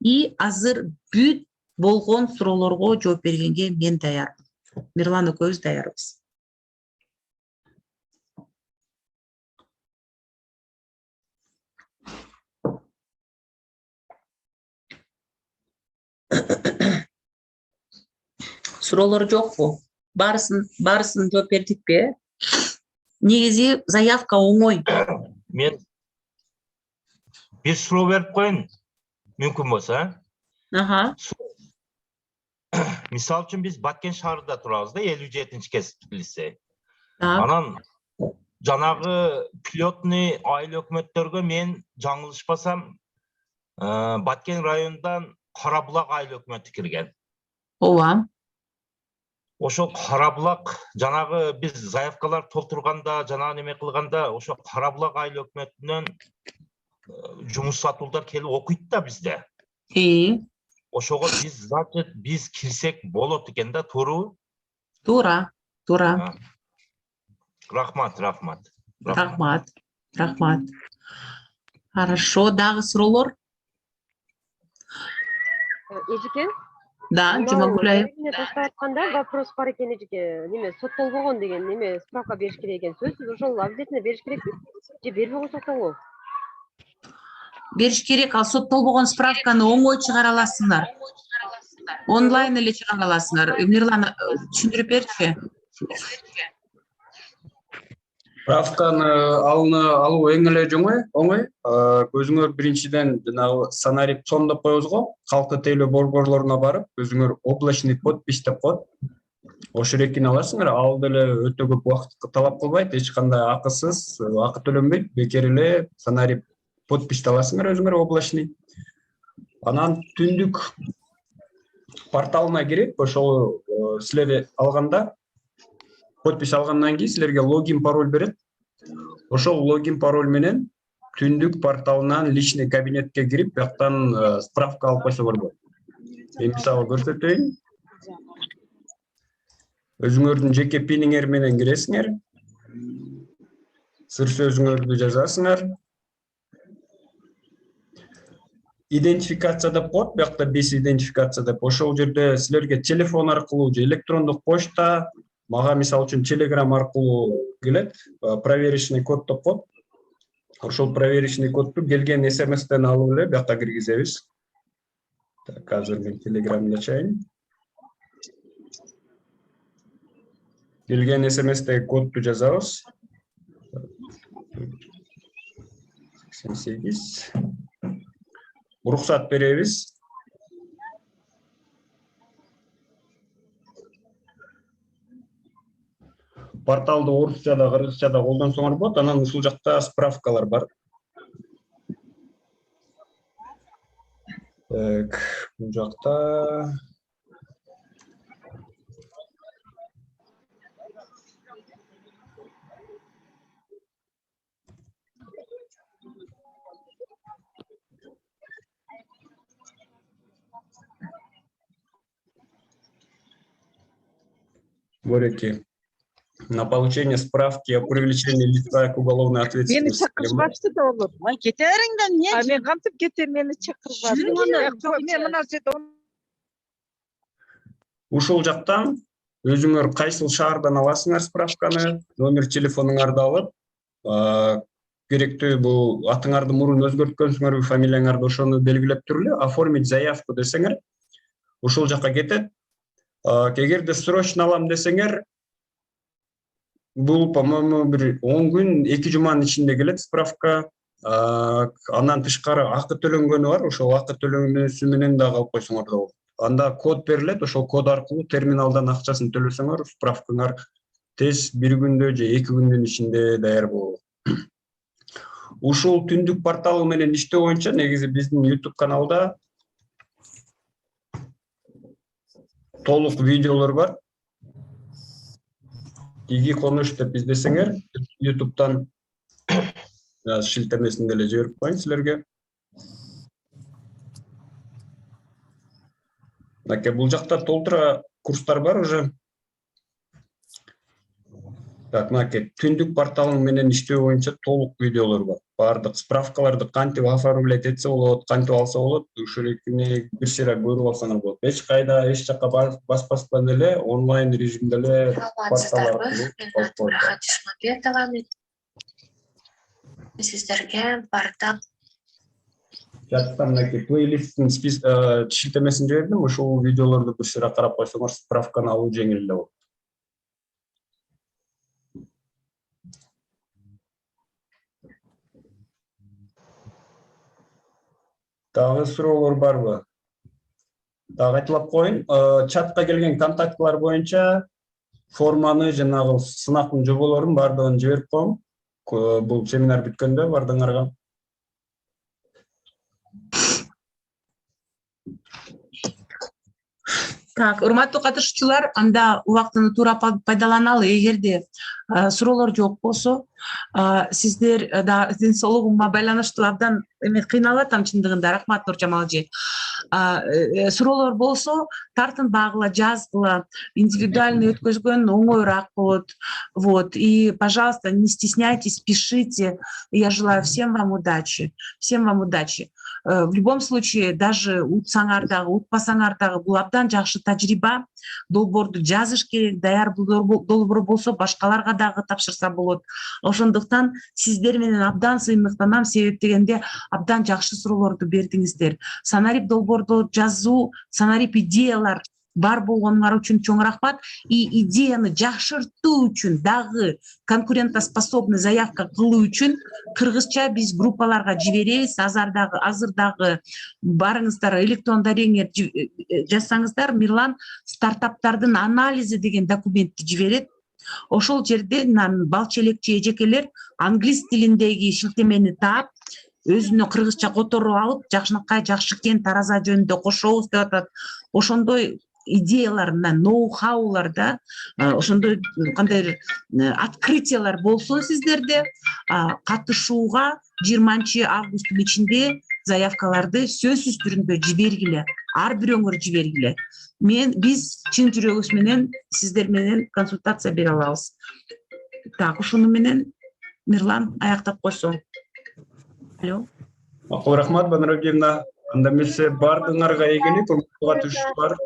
И азыр бүт болгон суроолорго жооп бергенге мен даярмын. Мирлан экөөбүз даярбыз. Суроолор жокпу? Баарысын жооп бердикпи? Негизи заявка оңой. Мен бир суроо берип коеюн, мүмкүн болсо. Мисал үчүн биз Баткен шаарында турабыз да, 57-кез лицей. Анан жанагы пилотный айыл өкмөттөргө мен жаңылышпасам, Баткен районунан Карабулак айыл өкмөтү кирген. Ооба. Ошо Карабулак, жанагы биз заявкалар толтурганда, жанагы неме кылганда, ошо Карабулак айыл өкмөтүнөн жумуш сатуулдар келип окуйт да бизде. Ошого биз кирсек болот экен да, туурабы? Туура. Рахмат. Хорошо, дагы суроолор? Эжеке? Да, Жумагүл айым. Таштап атканда вопрос бар экен эжеке. Неме соттолбогон деген неме справка бериш керек экен. Сөзсүз ошол обязательно бериш керекпи? Же бербей койсок болобу? Бериш керек, ал соттолбогон справканы оңой чыгара аласыңар. Онлайн эле чыгара аласыңар. Мирлан түшүндүрүп берчи. Справканы алуу эң эле оңой. Өзүңөр биринчиден жанагы сценарий сомдоп коебуз го. Калкты тейлөө борборлоруна барып, өзүңөр облачный подпись деп коет. Ошо эркин аласыңар. Ал деле өтө көп убакыт талап кылбайт, эч кандай акысыз, акы төлөнбөйт. Бекер эле сценарий подпись аласыңар өзүңөр облачный. Анан түндүк порталына кирип, ошол силер алганда подпись алгандан кийин силерге логин пароль берет. Ошол логин пароль менен түндүк порталынан личный кабинетке кирип, бияктан справка алып койсоңор болот. Мен мисалы көрсөтөйүн. Өзүңөрдүн жеке пиниңер менен киресиңер. Сыр сөзүңөрдү жазасыңар. Идентификация деп коет, биякта без идентификация деп. Ошол жерде силерге телефон аркылуу же электрондук почта, мага мисалы үчүн Telegram аркылуу келет, проверочный код деп коет. Ошол проверочный кодду келген SMS-тен алып эле биякта киргизебиз. Так, азыр мен Telegram'ды ачайын. Келген SMS-те кодду жазабыз. 88. Уруксат беребиз. Порталды орусчада, кыргызчада колдонсоңор болот. Анан ушул жакта справкалар бар. Так, бул жакта Бореки. На получение справки о привлечении лица к уголовной ответственности. Мени чакырбашты да болот. Май кете бериңден эмне? Мен кантип кетем, мени чакырбашты. Мен мына жерде Ушул жактан өзүңөр кайсыл шаардан аласыңар справканы, номер телефонуңарды алып, керектүү бул атыңарды мурун өзгөрткөнсүңөрбү, фамилияңарды ошону белгилеп туруп эле оформить заявку десеңер, ушул жакка кетет. Эгерде срочно алам десеңер, бул, по-моему, бир 10 күн, 2 жуманын ичинде келет справка. Андан тышкары акы төлөнгөнү бар, ошол акы төлөнгөнүсү менен дагы алып койсоңор да болот. Анда код берилет, ошол код аркылуу терминалдан акчасын төлөсөңөр, справкаңар тез 1 күндө же 2 күндүн ичинде даяр болот. Ушул түндүк порталы менен иштөө боюнча негизи биздин YouTube каналда толук видеолор бар. Иги Конуш деп издесеңер, YouTube'дан шилтемесин деле жиберип коеюн силерге. Мынакей бул жакта толтура курстар бар уже. Так, мынакей түндүк порталың менен иштөө боюнча толук видеолор бар. Бардык справкаларды кантип оформлять этсе болот, кантип алса болот, ушуникини бир сыйра көрүп алсаңар болот. Эч кайда, эч жакка баспастан эле онлайн режимде эле портал аркылуу алып коет. Сиздерге бардык Чатта мынакей плейлисттин шилтемесин жибердим, ушул видеолорду бир сыйра карап койсоңор справканы алуу жеңил эле болот. Дагы суроолор барбы? Дагы айтылып коеюн, чатка келген контактылар боюнча форманы жанагы сынактын жоболорун бардыгын жиберип коем. Бул семинар бүткөндө бардыңарга. Так, урматтуу катышуучулар, анда убактыны туура пайдаланалы. Эгерде суроолор жок болсо, сиздер да ден соолугума байланыштуу абдан эме кыйналып атам чындыгында. Рахмат Нуржамал эже. Суроолор болсо, тартынбагыла, жазгыла, индивидуально өткөзгөн оңоюраак болот. Вот. И, пожалуйста, не стесняйтесь, пишите. Я желаю всем вам удачи. Всем вам удачи. В любом случае, даже утсаңар дагы, утпасаңар дагы, бул абдан жакшы тажрыйба. Долбоорду жазыш керек, даяр долбоор болсо башкаларга дагы тапшырса болот. Ошондуктан сиздер менен абдан сыймыктанам, себеп дегенде абдан жакшы суроолорду бердиңиздер. Санарип долбоорду жазуу, санарип идеялар бар болгонуңар үчүн чоң рахмат. И идеяны жакшыртуу үчүн дагы конкурентоспособный заявка кылуу үчүн кыргызча биз группаларга жиберебиз. Азыр дагы барыңыздар, электрондо жазсаңыздар, Мирлан стартаптардын анализи деген документти жиберет. Ошол жерде балчы элекчи эжекелер англис тилиндеги шилтемени таап, өзүнө кыргызча которуп алып, жакшынакай жакшы кен тараза жөнүндө кошобуз деп атат. Ошондой идеялар, ноу-хаулар да, ошондой кандайдыр открытиялар болсун сиздерде. Катышууга 20 августтун ичинде заявкаларды сөзсүз түрүндө жибергиле, ар бирөөңөр жибергиле. Биз чын жүрөгүбүз менен сиздер менен консультация бере алабыз. Так, ушуну менен Мирлан аяктап койсоң. Алло. Макул, рахмат, Банарагимна. Анда эмесе бардыңарга ийгилик, катышуулар.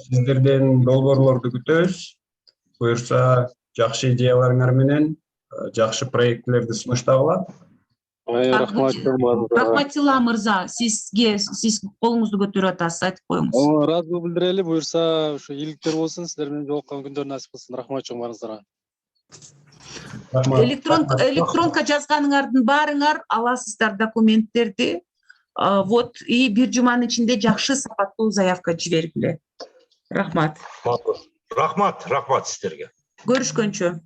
Сиздерден долбоорлорду күтөбүз. Буюрса, жакшы идеяларыңар менен жакшы проектлерди сунуштагыла. Рахматилла мырза, сиз колуңузду көтөрүп атасыз, айтып коюңуз. Ыраазылык билдирели, буюрса ушу ийгиликтер болсун, сиздер менен жолуккан күндөр насип кылсын. Рахмат чоң барыңыздарга. Электронка жазганыңардын баарыңар аласыздар документтерди. Вот, и бир жуманын ичинде жакшы сапаттуу заявка жибергиле. Рахмат. Рахмат сиздерге. Көрүшкөнчө.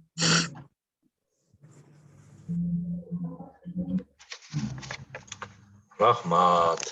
Рахмат.